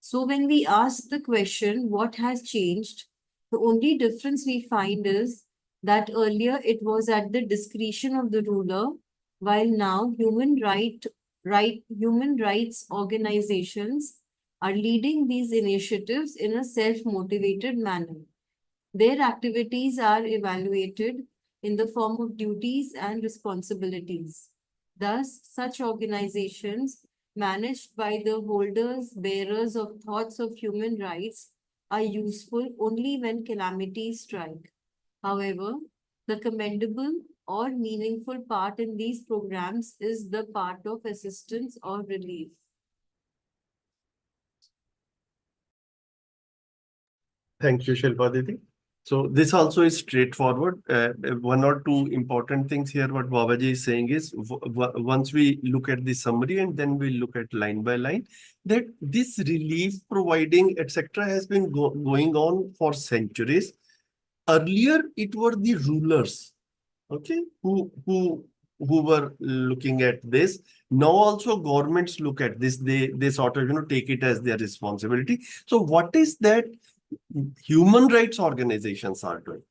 So, when we ask the question, what has changed? The only difference we find is that earlier it was at the discretion of the ruler, while now human rights organizations are leading these initiatives in a self-motivated manner. Their activities are evaluated in the form of duties and responsibilities. Thus, such organizations, managed by the holders, bearers of thoughts of human rights, are useful only when calamities strike. However, the commendable or meaningful part in these programs is the part of assistance or relief. Thank you Shilpa दीदी। So this also is straightforward. One or two important things here. What Babaji is saying is, once we look at the summary and then we look at line by line, that this relief providing etc. has been going on for centuries. Earlier, it were the rulers, okay, who were looking at this. Now also governments look at this. They sort of take it as their responsibility. So what is that human rights organizations are doing?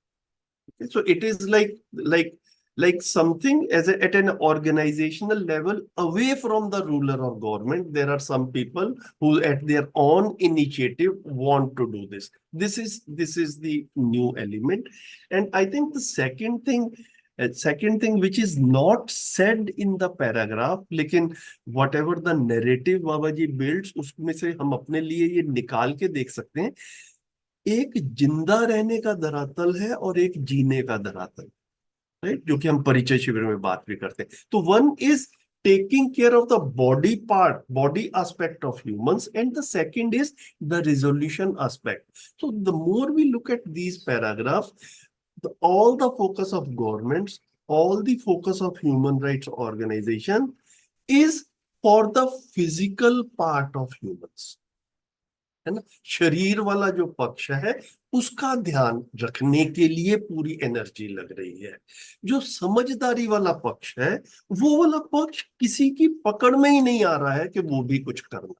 Okay, so it is like something at an organizational level away from the ruler or government. There are some people who at their own initiative want to do this. This is the new element. And I think the second thing which is not said in the paragraph, लेकिन whatever the narrative Baba ji builds, उसमें से हम अपने लिए ये निकाल के देख सकते हैं. एक जिंदा रहने का धरातल है और एक जीने का धरातल, राइट, जो कि हम परिचय शिविर में बात भी करते हैं. तो one is taking care of the body part, body aspect of humans, and the second is the resolution aspect. So the more we look at these paragraphs, all the focus of governments, all the focus of human rights organization is for the physical part of humans, है ना. शरीर वाला जो पक्ष है उसका ध्यान रखने के लिए पूरी एनर्जी लग रही है. जो समझदारी वाला पक्ष है, वो वाला पक्ष किसी की पकड़ में ही नहीं आ रहा है कि वो भी कुछ करना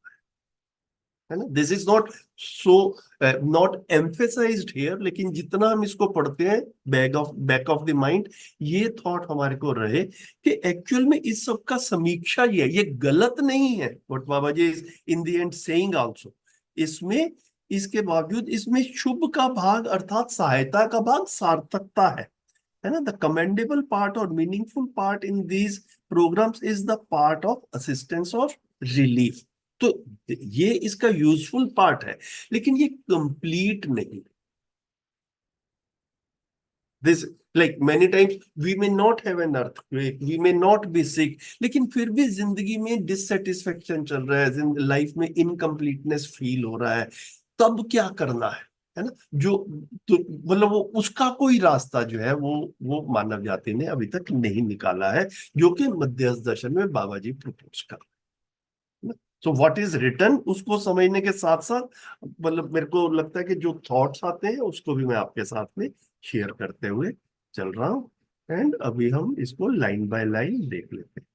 है ना. This is not so not emphasised here, लेकिन जितना हम इसको पढ़ते हैं बैक ऑफ द माइंड, ये थॉट हमारे को रहे कि एक्चुअल में इस सब का समीक्षा ये गलत नहीं है. What Baba ji is in the end saying also, इसमें इसके बावजूद इसमें शुभ का भाग अर्थात सहायता का भाग सार्थकता है ना. द कमेंडेबल पार्ट और meaningful part in these programmes is the part of assistance और रिलीफ. तो ये इसका यूजफुल पार्ट है, लेकिन ये कंप्लीट नहीं. This, like many times we may not have an earthquake, we may not be sick, लेकिन फिर भी जिंदगी में डिससेटिस्फेक्शन चल रहा है, लाइफ में इनकम्प्लीटनेस फील हो रहा है. तब क्या करना है ना. जो तो मतलब वो उसका कोई रास्ता जो है वो मानव जाति ने अभी तक नहीं निकाला है, जो कि मध्यस्थ दर्शन में बाबा जी प्रपोज कर. सो व्हाट इज रिटन, उसको समझने के साथ साथ मतलब मेरे को लगता है कि जो थॉट्स आते हैं उसको भी मैं आपके साथ में शेयर करते हुए चल रहा हूं. एंड अभी हम इसको लाइन बाय लाइन देख लेते हैं.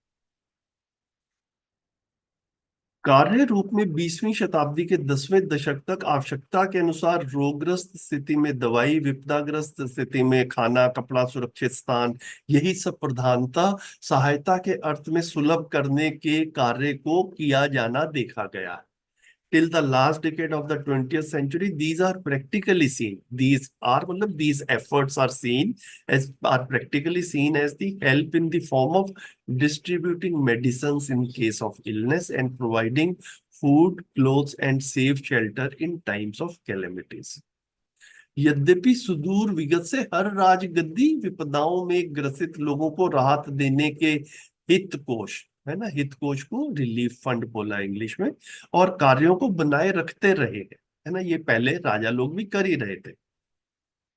कार्य रूप में 20वीं शताब्दी के 10वें दशक तक आवश्यकता के अनुसार रोगग्रस्त स्थिति में दवाई, विपदाग्रस्त स्थिति में खाना, कपड़ा, सुरक्षित स्थान, यही सब प्रधानता सहायता के अर्थ में सुलभ करने के कार्य को किया जाना देखा गया. Till the last decade of the 20th century, these are practically seen. These efforts are practically seen as the help in the form of distributing medicines in case of illness and providing food, clothes, and safe shelter in times of calamities. यद्यपि सुदूर विगत से हर राजगद्दी विपदाओं में ग्रसित लोगों को राहत देने के हित कोश, है ना, हित कोश को रिलीफ फंड बोला इंग्लिश में, और कार्यों को बनाए रखते रहे हैं, है ना. ये पहले राजा लोग भी कर ही रहे थे.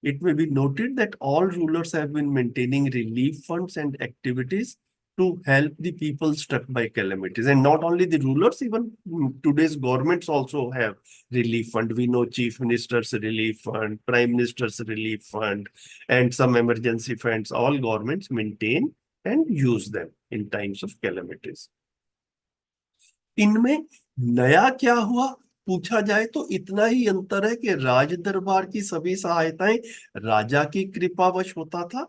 It may be noted that all rulers have been maintaining relief funds and activities to help the people struck by calamities. And not only the rulers, even today's governments also have relief fund. We know Chief Minister's relief fund, Prime Minister's relief fund, and some emergency funds. All governments maintain and use them in times of calamities. इनमें नया क्या हुआ पूछा जाए तो इतना ही अंतर है कि राज दरबार की सभी सहायताएं राजा की कृपावश होता था.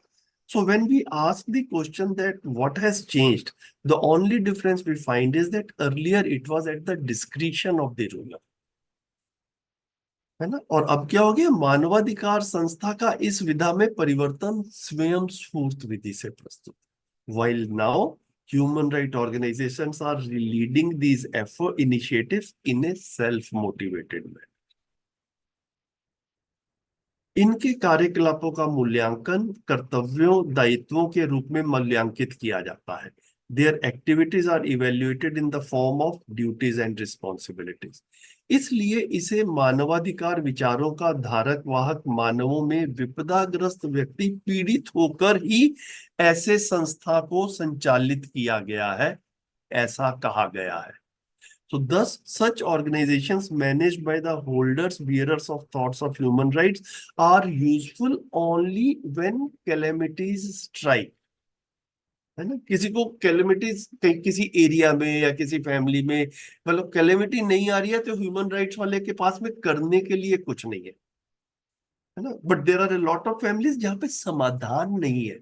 So when we ask the question that what has changed, the only difference we find is that earlier it was at the discretion of the ruler, है ना. और अब क्या हो गया, मानवाधिकार संस्था का इस विधा में परिवर्तन स्वयं स्फूर्त विधि से प्रस्तुत. While now human rights organizations are leading these initiatives in a self-motivated manner. इनके कार्यकलापों का मूल्यांकन कर्तव्यों, दायित्वों के रूप में मूल्यांकित किया जाता है. Their activities are evaluated in the form of duties and responsibilities. इसलिए इसे मानवाधिकार विचारों का धारक वाहक मानवों में विपदाग्रस्त व्यक्ति पीड़ित होकर ही ऐसे संस्था को संचालित किया गया है, ऐसा कहा गया है। So thus, such organizations managed by the holders, bearers of thoughts of human rights are useful only when calamities strike. है ना, किसी को कैलेमिटीज किसी एरिया में या किसी फैमिली में मतलब कैलेमिटी नहीं आ रही है तो ह्यूमन राइट्स वाले के पास में करने के लिए कुछ नहीं है ना। But there are a lot of families जहाँ पे समाधान नहीं है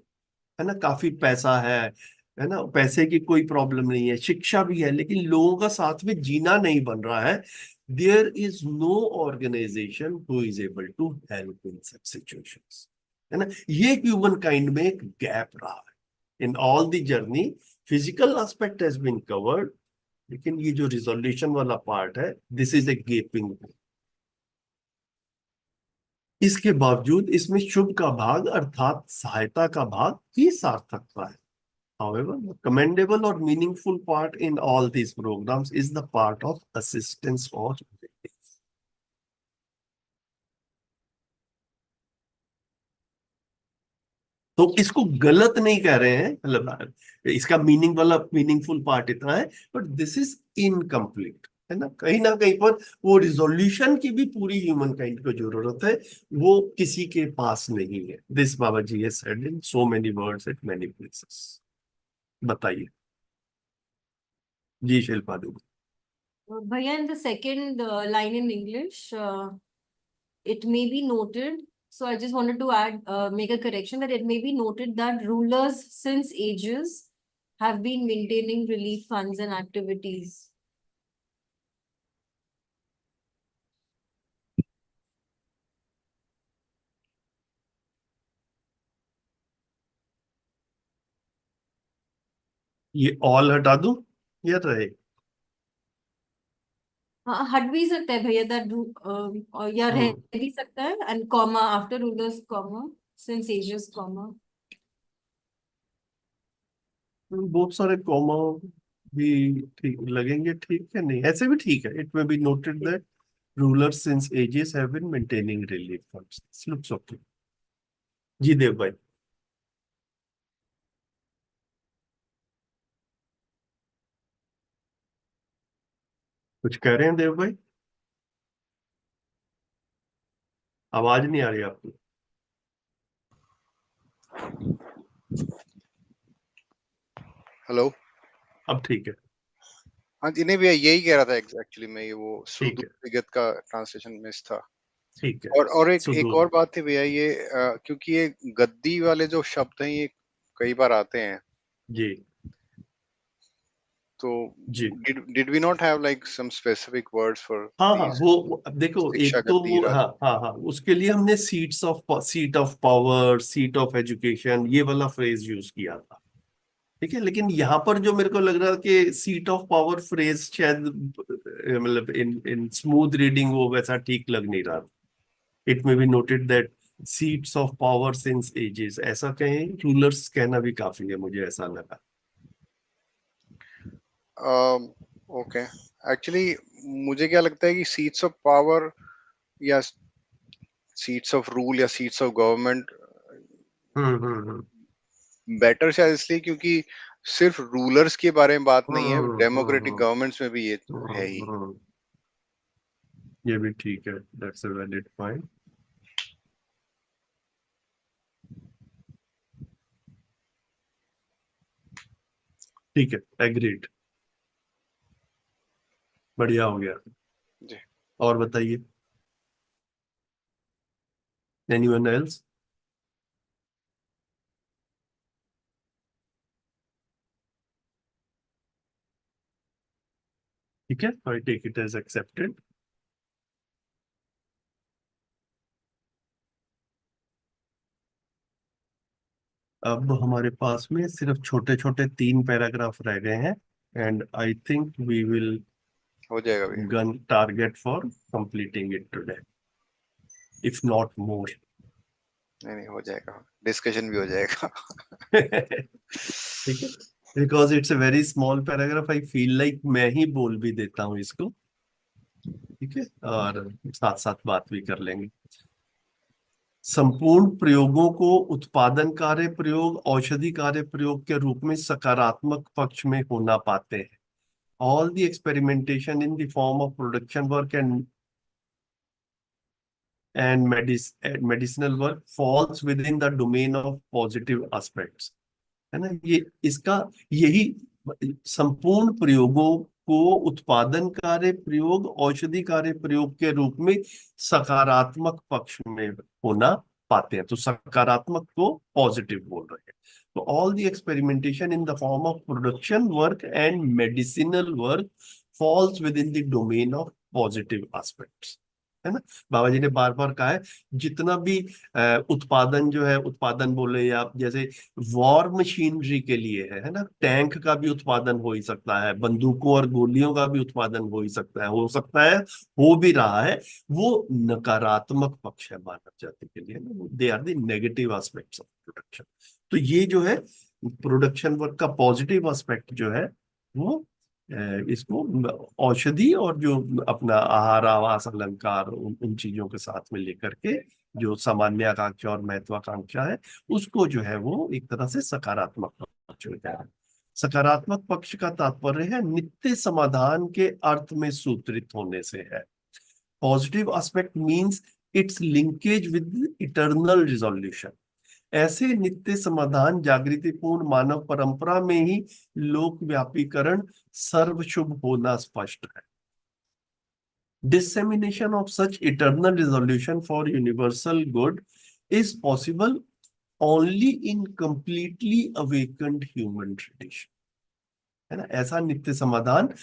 ना, काफी पैसा है ना, पैसे की कोई प्रॉब्लम नहीं है, शिक्षा भी है, लेकिन लोगों का साथ में जीना नहीं बन रहा है। There is no organisation who is able to help in such situations, है ना। ये ह्यूमन काइंड में एक गैप रहा है in all the journey. Physical aspect has been covered, लेकिन ये जो रिजोल्यूशन वाला पार्ट है, दिस इज ए गेपिंग। इसके बावजूद इसमें शुभ का भाग अर्थात सहायता का भाग ही सार्थकता है। However, the commendable or meaningful part in all these programs is the part of assistance or relief. तो इसको गलत नहीं कह रहे हैं, मतलब इसका मीनिंगफुल पार्ट इतना है, बट दिस इज इनकम्प्लीट, है ना कहीं पर वो रिजोल्यूशन की भी पूरी ह्यूमन काइंड को जरूरत है, वो किसी के पास नहीं है। This Baba ji has said in so many words at many places. बताइए जी Shilpa Devi. Bhaiya, in the second line in English, it may be noted. So I just wanted to add, make a correction that it may be noted that rulers since ages have been maintaining relief funds and activities. ये all हटा दूं या रहे? हाँ, हट भी सकता है भैया, दैट या रह हम्म, भी सकता है, and comma after rulers comma since ages comma. बहुत सारे कॉमा भी ठीक लगेंगे, ठीक है, नहीं ऐसे भी ठीक है। It may be noted that rulers since ages have been maintaining relief funds, looks okay. जी देव भाई, कुछ कह रहे हैं देव भाई? आवाज नहीं आ रही आपकी। हेलो। अब ठीक है। हाँ जी, नहीं भैया यही कह रहा था एक्चुअली मैं, ये वो ठीक सुदूर है, विगत का ट्रांसलेशन मिस था। ठीक है। और एक सुदूर। और बात थी भैया, ये क्योंकि ये गद्दी वाले जो शब्द हैं ये कई बार आते हैं, जी तो जी। did we not have like some specific words for हाँ these? अब देखो, शिक्षा एक तो गद्दी वो राज। हाँ उसके लिए हमने seat of power, seat of education, ये वाला फ्रेज यूज किया था, ठीक है। लेकिन यहाँ पर जो मेरे को लग रहा है कि सीट ऑफ पावर फ्रेज शायद मतलब इन इन स्मूथ रीडिंग वो वैसा ठीक लग नहीं रहा। It may be noted that seats of power since ages, ऐसा कहें, रूलर्स कहना भी काफी है, मुझे ऐसा लगा। ओके, एक्चुअली मुझे क्या लगता है कि सीट्स ऑफ पावर या सीट्स ऑफ रूल या seats of government hmm. Better शायद इसलिए क्योंकि सिर्फ रूलर्स के बारे में बात नहीं है, हम्म डेमोक्रेटिक हम्म गवर्नमेंट्स में भी ये है ही। हम्म, ये भी ठीक है, दैट्स अ वैलिड पॉइंट। ठीक है, एग्रीड, बढ़िया हो गया। जी। और बताइए, एनीवन एल्स? ठीक है, I take it as accepted. अब हमारे पास में सिर्फ छोटे छोटे 3 पैराग्राफ रह गए हैं, and I think we will हो जाएगा भैया। गन target for completing it today, if not more. नहीं नहीं, हो जाएगा, डिस्कशन भी हो जाएगा। ठीक है, because it's a very small paragraph, I feel like मैं ही बोल भी देता हूँ इसको। ठीक है, और साथ साथ बात भी कर लेंगे। संपूर्ण प्रयोगों को उत्पादन कार्य प्रयोग, औषधि कार्य प्रयोग के रूप में सकारात्मक पक्ष में होना पाते हैं। All the experimentation in the form of production work and medicinal work falls within the domain of positive aspects, है ना। ये इसका यही संपूर्ण प्रयोगों को उत्पादन कार्य प्रयोग, औषधि कार्य प्रयोग के रूप में सकारात्मक पक्ष में होना पाते हैं। तो सकारात्मक को पॉजिटिव बोल रहे हैं। तो all the experimentation in the form of production work and medicinal work falls within the domain of positive aspects, है ना। बाबा जी ने बार बार कहा है, जितना भी उत्पादन जो है, उत्पादन बोले या जैसे वॉर मशीनरी के लिए है ना, टैंक का भी उत्पादन हो ही सकता है, बंदूकों और गोलियों का भी उत्पादन हो ही सकता है, हो सकता है, हो भी रहा है। वो नकारात्मक पक्ष है मानव जाति के लिए, they are the negative aspects of production. तो ये जो है प्रोडक्शन वर्क का पॉजिटिव एस्पेक्ट जो है वो इसको औषधि और जो अपना आहार आवास अलंकार उन चीजों के साथ में लेकर के जो सामान्य आकांक्षा और महत्वाकांक्षा है, उसको जो है वो एक तरह से सकारात्मक पक्ष में कह रहे हैं। सकारात्मक पक्ष का तात्पर्य है नित्य समाधान के अर्थ में सूत्रित होने से है। Positive aspect means it's linkage with eternal resolution. ऐसे नित्य समाधान जागृतिपूर्ण मानव परंपरा में ही लोक व्यापीकरण सर्वशुभ होना स्पष्ट है। Dissemination of such eternal resolution for universal good is possible only in completely awakened human tradition, है ना। ऐसा नित्य समाधान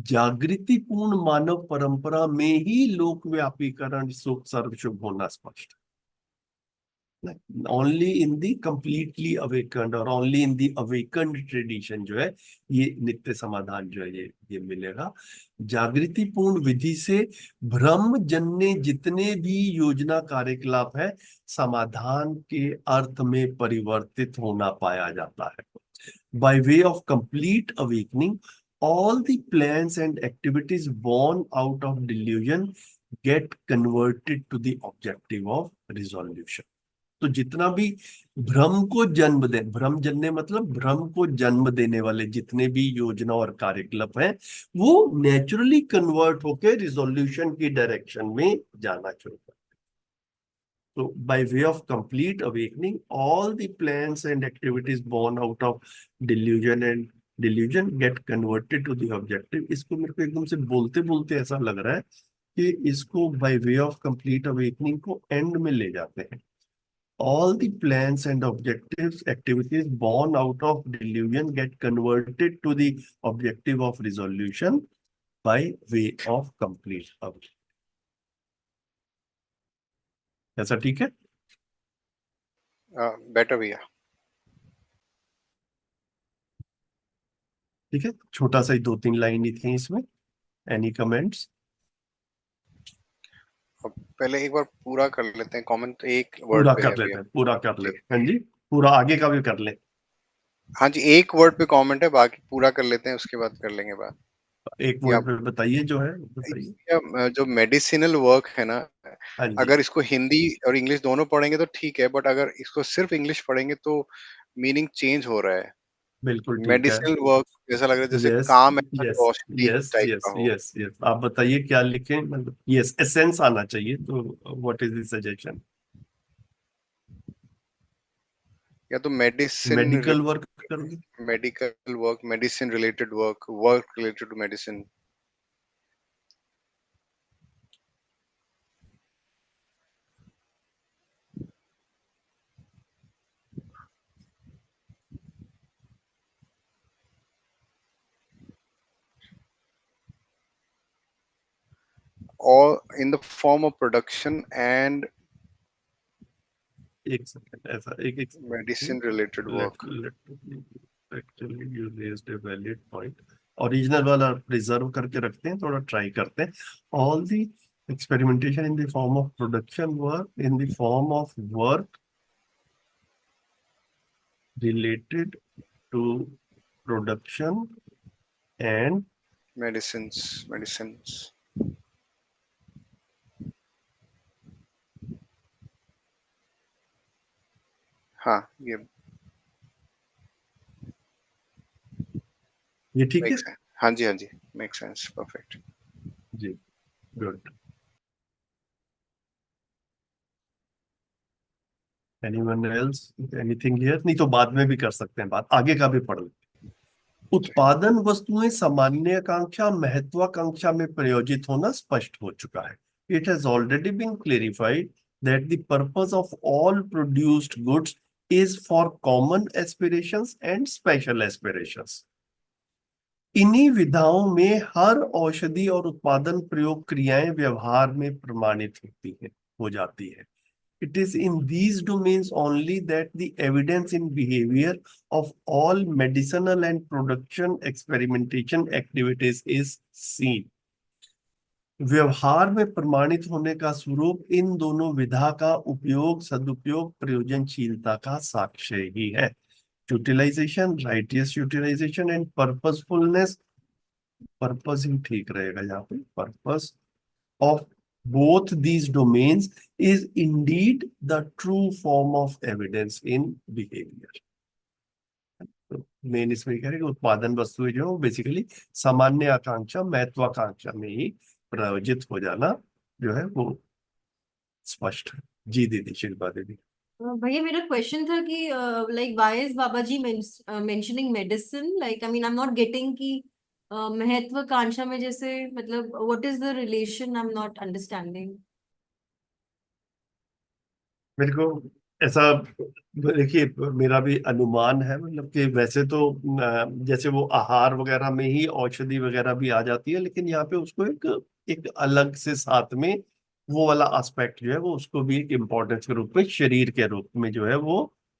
जागृतिपूर्ण मानव परंपरा में ही लोक व्यापीकरण सुख सर्वशुभ होना स्पष्ट है। Only in the completely awakened और only in the awakened tradition जो है ये नित्य समाधान जो है ये मिलेगा। जागृतिपूर्ण विधि से भ्रम जन्य जितने भी योजना कार्यकलाप है समाधान के अर्थ में परिवर्तित होना पाया जाता है। Bye way of complete awakening all the plans and activities born out of delusion get converted to the objective of resolution। तो जितना भी भ्रम को जन्म दे, भ्रम जन्य मतलब भ्रम को जन्म देने वाले जितने भी योजना और कार्यकलाप हैं वो नेचुरली कन्वर्ट होकर रिजोल्यूशन की डायरेक्शन में जाना शुरू करते हैं। तो by way of complete awakening all the plans and activities born out of delusion get converted to the objective. इसको मेरे को एकदम से बोलते बोलते ऐसा लग रहा है कि इसको bye way of complete awakening को एंड में ले जाते हैं। All the plans and objectives, activities born out of delusion get converted to the objective of resolution by way of complete awakening। ऐसा ठीक है? बेटर भैया। ठीक है, छोटा सा ही 2-3 लाइन ही थी इसमें। Any comments? पहले एक बार पूरा कर लेते हैं, कमेंट एक वर्ड पूरा पे है कर लेते भैया। हैं, पूरा कर लेते हैं। हाँ जी, पूरा आगे का भी कर ले। हाँ जी, एक वर्ड पे कमेंट है, बाकी पूरा कर लेते हैं, उसके बाद कर लेंगे बात। एक या, वर्ड पे बताइए जो है बताइए। या जो मेडिसिनल वर्क है ना, हाँ जी, अगर इसको हिंदी और इंग्लिश दोनों पढ़ेंगे तो ठीक है, बट अगर इसको सिर्फ इंग्लिश पढ़ेंगे तो मीनिंग चेंज हो रहा है। बिल्कुल ठीक है। मेडिसिनल वर्क ऐसा लग रहा है जैसे यस काम ऐसा yes costly yes type yes का हो। यस यस, आप बताइए क्या लिखें, मतलब यस एसेंस आना चाहिए। तो व्हाट इज द सजेशन? या तो मेडिसिन, मेडिकल वर्क कर दो। Medical work, medicine related work, work related to medicine. और in the form of production and एक सेकंड, ऐसा एक medicine related let work. Let actually you raised a valid point. Original वाला preserve करके रखते हैं, थोड़ा ट्राई करते हैं। All the experimentation in the form of production work, in the form of work related to production and medicine. हाँ, ये ठीक है मेक सेंस। हाँ जी, हाँ जी, मेक सेंस, परफेक्ट। जी। Good. Anyone else? Anything here? नहीं तो बाद में भी कर सकते हैं, बात आगे का भी पढ़ लें। उत्पादन वस्तुएं सामान्यकांक्षा महत्वाकांक्षा में प्रयोजित होना स्पष्ट हो चुका है। It has already been clarified that the purpose of all produced goods is for common aspirations and special aspirations. इन्हीं विधाओं में हर औषधि और उत्पादन प्रयोग क्रियाएं व्यवहार में प्रमाणित होती है, हो जाती है। It is in these domains only that the evidence in behavior of all medicinal and production experimentation activities is seen. व्यवहार में प्रमाणित होने का स्वरूप इन दोनों विधा का उपयोग, सदुपयोग, प्रयोजनशीलता का साक्ष्य ही है। Utilisation, righteous utilisation and purposefulness, purpose ही ठीक रहेगा यहाँ पे, purpose of both these domains is indeed the true form of evidence in behavior. तो मेन इसमें कह रहे हैं कि उत्पादन वस्तुएं जो है बेसिकली सामान्य आकांक्षा महत्वाकांक्षा में ही प्रयोजित हो जाना जो है वो स्पष्ट है। जी दीदी, शिल्पा दीदी। भैया मेरा क्वेश्चन था कि like why is Baba ji mentioning medicine, like I mean I am not getting कि महत्वाकांक्षा में जैसे मतलब what is the relation, I am not understanding. मेरे को ऐसा, देखिए मेरा भी अनुमान है, मतलब कि वैसे तो जैसे वो आहार वगैरह में ही औषधि वगैरह भी आ जाती है, लेकिन यहाँ पे उसको एक एक अलग से साथ में वो वाला एस्पेक्ट जो है वो उसको भी एक इम्पोर्टेंस के रूप में शरीर के रूप में जो है वो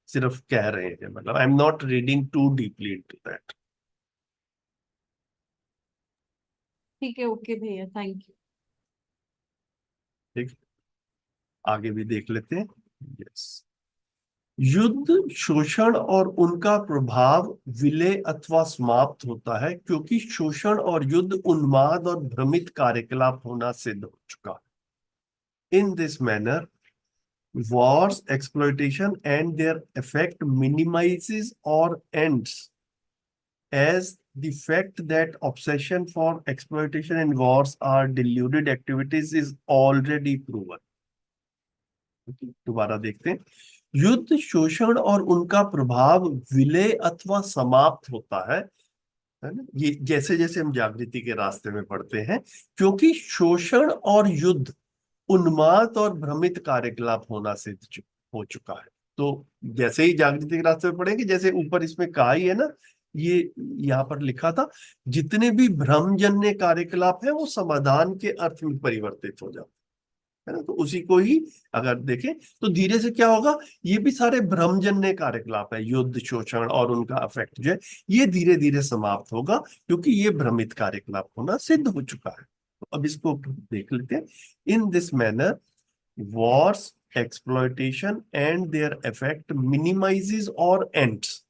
सिर्फ कह रहे हैं। मतलब I am not reading too deeply into that. ठीक है, ओके भैया, थैंक यू। ठीक, आगे भी देख लेते हैं। यस। युद्ध, शोषण और उनका प्रभाव विलय अथवा समाप्त होता है क्योंकि शोषण और युद्ध उन्माद और भ्रमित कार्यकलाप होना सिद्ध हो चुका है। In this manner wars, exploitation and their effect minimizes or ends as the fact that obsession for exploitation and wars are deluded activities is already proven. दोबारा देखते हैं। युद्ध, शोषण और उनका प्रभाव विलय अथवा समाप्त होता है ना, ये जैसे जैसे हम जागृति के रास्ते में पढ़ते हैं, क्योंकि शोषण और युद्ध उन्माद और भ्रमित कार्यकलाप होना सिद्ध हो चुका है। तो जैसे ही जागृति के रास्ते में पढ़ेंगे, जैसे ऊपर इसमें कहा ही है ना, ये यहाँ पर लिखा था, जितने भी भ्रमजन्य कार्यकलाप है वो समाधान के अर्थ में परिवर्तित हो जाते है ना। तो उसी को ही अगर देखें तो धीरे से क्या होगा, ये भी सारे भ्रमजन्य कार्यकलाप है, युद्ध, शोषण और उनका इफेक्ट जो है ये धीरे धीरे समाप्त होगा क्योंकि ये भ्रमित कार्यकलाप होना सिद्ध हो चुका है। तो अब इसको देख लेते हैं। इन this manner wars, exploitation and their effect minimizes or ends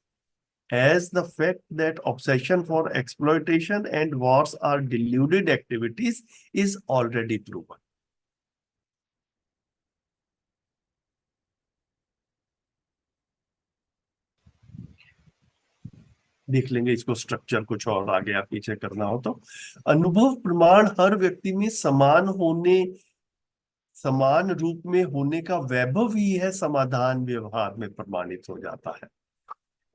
as the fact that obsession for exploitation and wars are deluded activities is already proven. देख लेंगे इसको स्ट्रक्चर कुछ और आगे आप पीछे करना हो तो। अनुभव प्रमाण हर व्यक्ति में समान रूप में होने का वैभव ही है समाधान व्यवहार में प्रमाणित हो जाता है।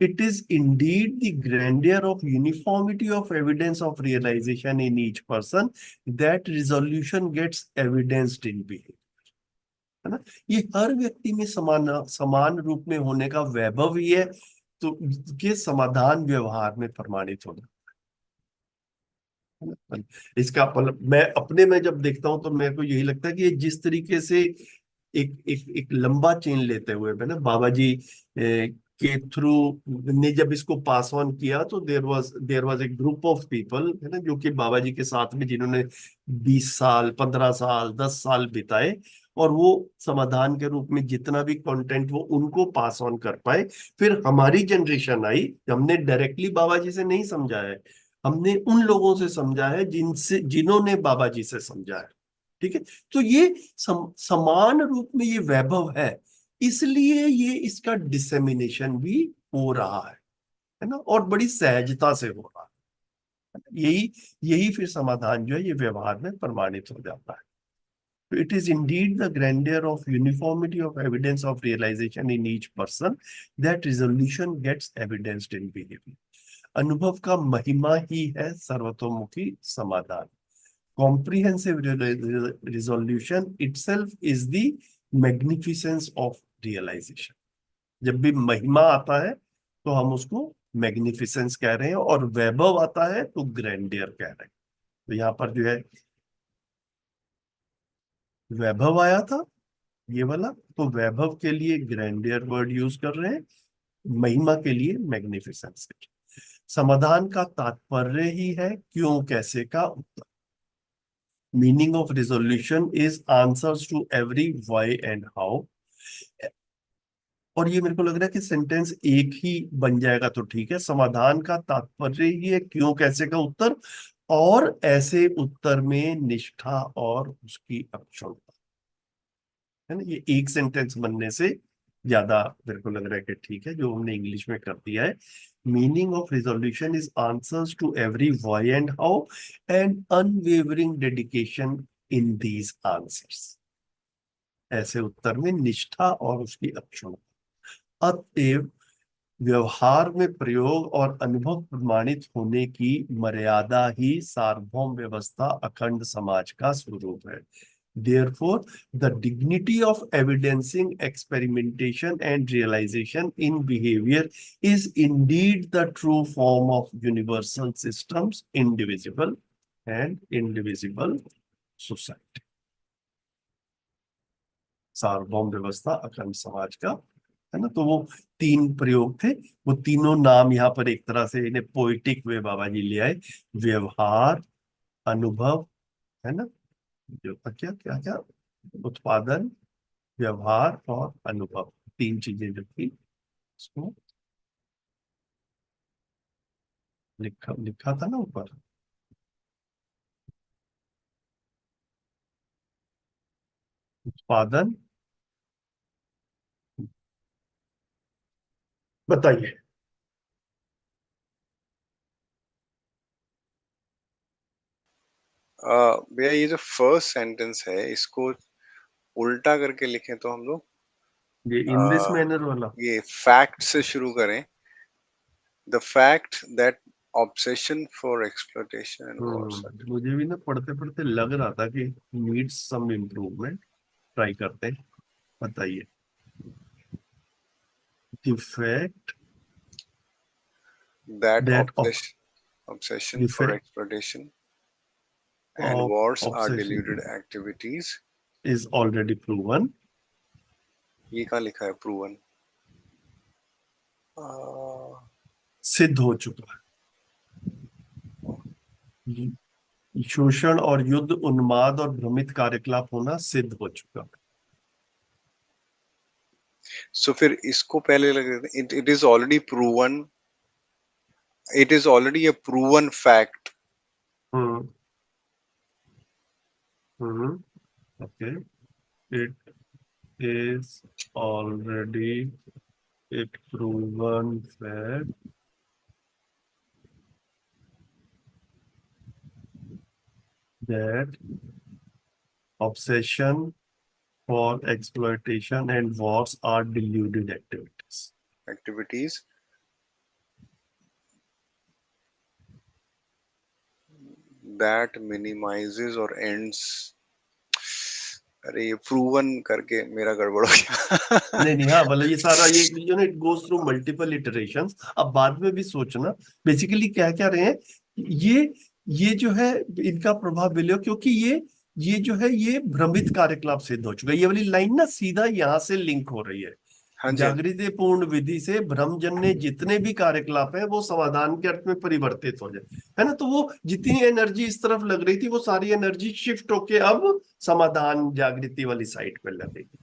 It is indeed the grandeur of uniformity of evidence of realization in each person that resolution gets evidenced in behavior. है ना, ये हर व्यक्ति में समान रूप में होने का वैभव ही है, तो ये समाधान व्यवहार में प्रमाणित होना है ना। इसका मैं अपने में जब देखता हूं तो मेरे को यही लगता है कि ये जिस तरीके से एक लंबा चेन लेते हुए है ना, बाबा जी के थ्रू ने जब इसको पास ऑन किया तो there was a group of people है ना, जो कि बाबा जी के साथ में जिन्होंने 20 साल, 15 साल, 10 साल बिताए और वो समाधान के रूप में जितना भी कंटेंट वो उनको पास ऑन कर पाए। फिर हमारी जनरेशन आई, हमने डायरेक्टली बाबा जी से नहीं समझा है, हमने उन लोगों से समझा है जिन्होंने बाबा जी से समझा है। ठीक है, तो ये समान रूप में ये वैभव है, इसलिए ये इसका डिसेमिनेशन भी हो रहा है ना, और बड़ी सहजता से हो रहा है। यही यही फिर समाधान जो है ये व्यवहार में प्रमाणित हो जाता है। तो it is indeed the grandeur of uniformity of evidence of realisation in each person that resolution gets evidenced in behaviour. अनुभव का महिमा ही है सर्वतोमुखी समाधान। Comprehensive resolution itself is the magnificence of realisation. जब भी महिमा आता है तो हम उसको मैग्निफिसेंस कह रहे हैं, और वैभव आता है तो ग्रैंडियर कह रहे हैं। तो यहाँ पर जो है वैभव आया था ये वाला, तो वैभव के लिए ग्रैंडियर वर्ड यूज कर रहे हैं, महिमा के लिए मैग्निफिसेंस। समाधान का तात्पर्य ही है क्यों कैसे का उत्तर। Meaning of resolution is answers to every why and how. और ये मेरे को लग रहा है कि सेंटेंस एक ही बन जाएगा तो ठीक है। समाधान का तात्पर्य ही है क्यों कैसे का उत्तर, और ऐसे उत्तर में निष्ठा और उसकी अक्षमता, है ना। ये एक सेंटेंस बनने से ज्यादा मेरे को लग रहा है कि ठीक है जो हमने इंग्लिश में कर दिया है। Meaning of resolution is answers to every why and how and unwavering dedication in these answers. ऐसे उत्तर में निष्ठा और उसकी अक्षमता। अतएव व्यवहार में प्रयोग और अनुभव प्रमाणित होने की मर्यादा ही सार्वभौम व्यवस्था अखंड समाज का स्वरूप है। Therefore, the dignity of evidencing experimentation and realization in behavior is indeed the true form of universal systems, indivisible and indivisible society. सार्वभौम व्यवस्था अखंड समाज का, है ना। तो वो तीन प्रयोग थे, वो तीनों नाम यहाँ पर एक तरह से इन्हें पोइटिक वे बाबा जी ले आए। व्यवहार, अनुभव, है ना, जो क्या क्या क्या उत्पादन, व्यवहार और अनुभव, तीन चीजें जो थी उसको लिखा लिखा था ना ऊपर। उत्पादन, बताइए। भैया ये जो फर्स्ट सेंटेंस है इसको उल्टा करके लिखें तो हम लोग ये इन दिस मैनर वाला, ये फैक्ट से शुरू करें। The fact that obsession for exploitation and Wars. मुझे भी ना पढ़ते पढ़ते लग रहा था कि नीड्स सम इम्प्रूवमेंट, ट्राई करते हैं। बताइए। Defect That that obsession for defect exploitation and of wars are deluded obsession activities। Is already proven. ये कहाँ लिखा है proven? सिद्ध हो चुका है। शोषण और युद्ध, उन्माद और भ्रमित कार्यकलाप होना सिद्ध हो चुका है। So फिर इसको पहले लगे it is already proven, it is already a proven fact। Hmm okay. It is already a proven fact that obsession for exploitation and wars are deluded activities. That minimizes or ends। अरे ये proven करके मेरा गड़बड़ हो गया। नहीं नहीं, हाँ मतलब ये सारा ये जो ना it goes through multiple iterations. अब बाद में भी सोचना बेसिकली क्या क्या रहे हैं ये जो है इनका प्रभाव मिले, क्योंकि ये जो है ये भ्रमित कार्यकलाप सिद्ध हो चुका है। ये वाली लाइन ना सीधा यहाँ से लिंक हो रही है। हाँ जी। जागृति पूर्ण विधि से भ्रमजन्य जितने भी कार्यकलाप है वो समाधान के अर्थ में परिवर्तित हो जाए, है ना। तो वो जितनी एनर्जी इस तरफ लग रही थी वो सारी एनर्जी शिफ्ट होके अब समाधान जागृति वाली साइड पे लगेगी।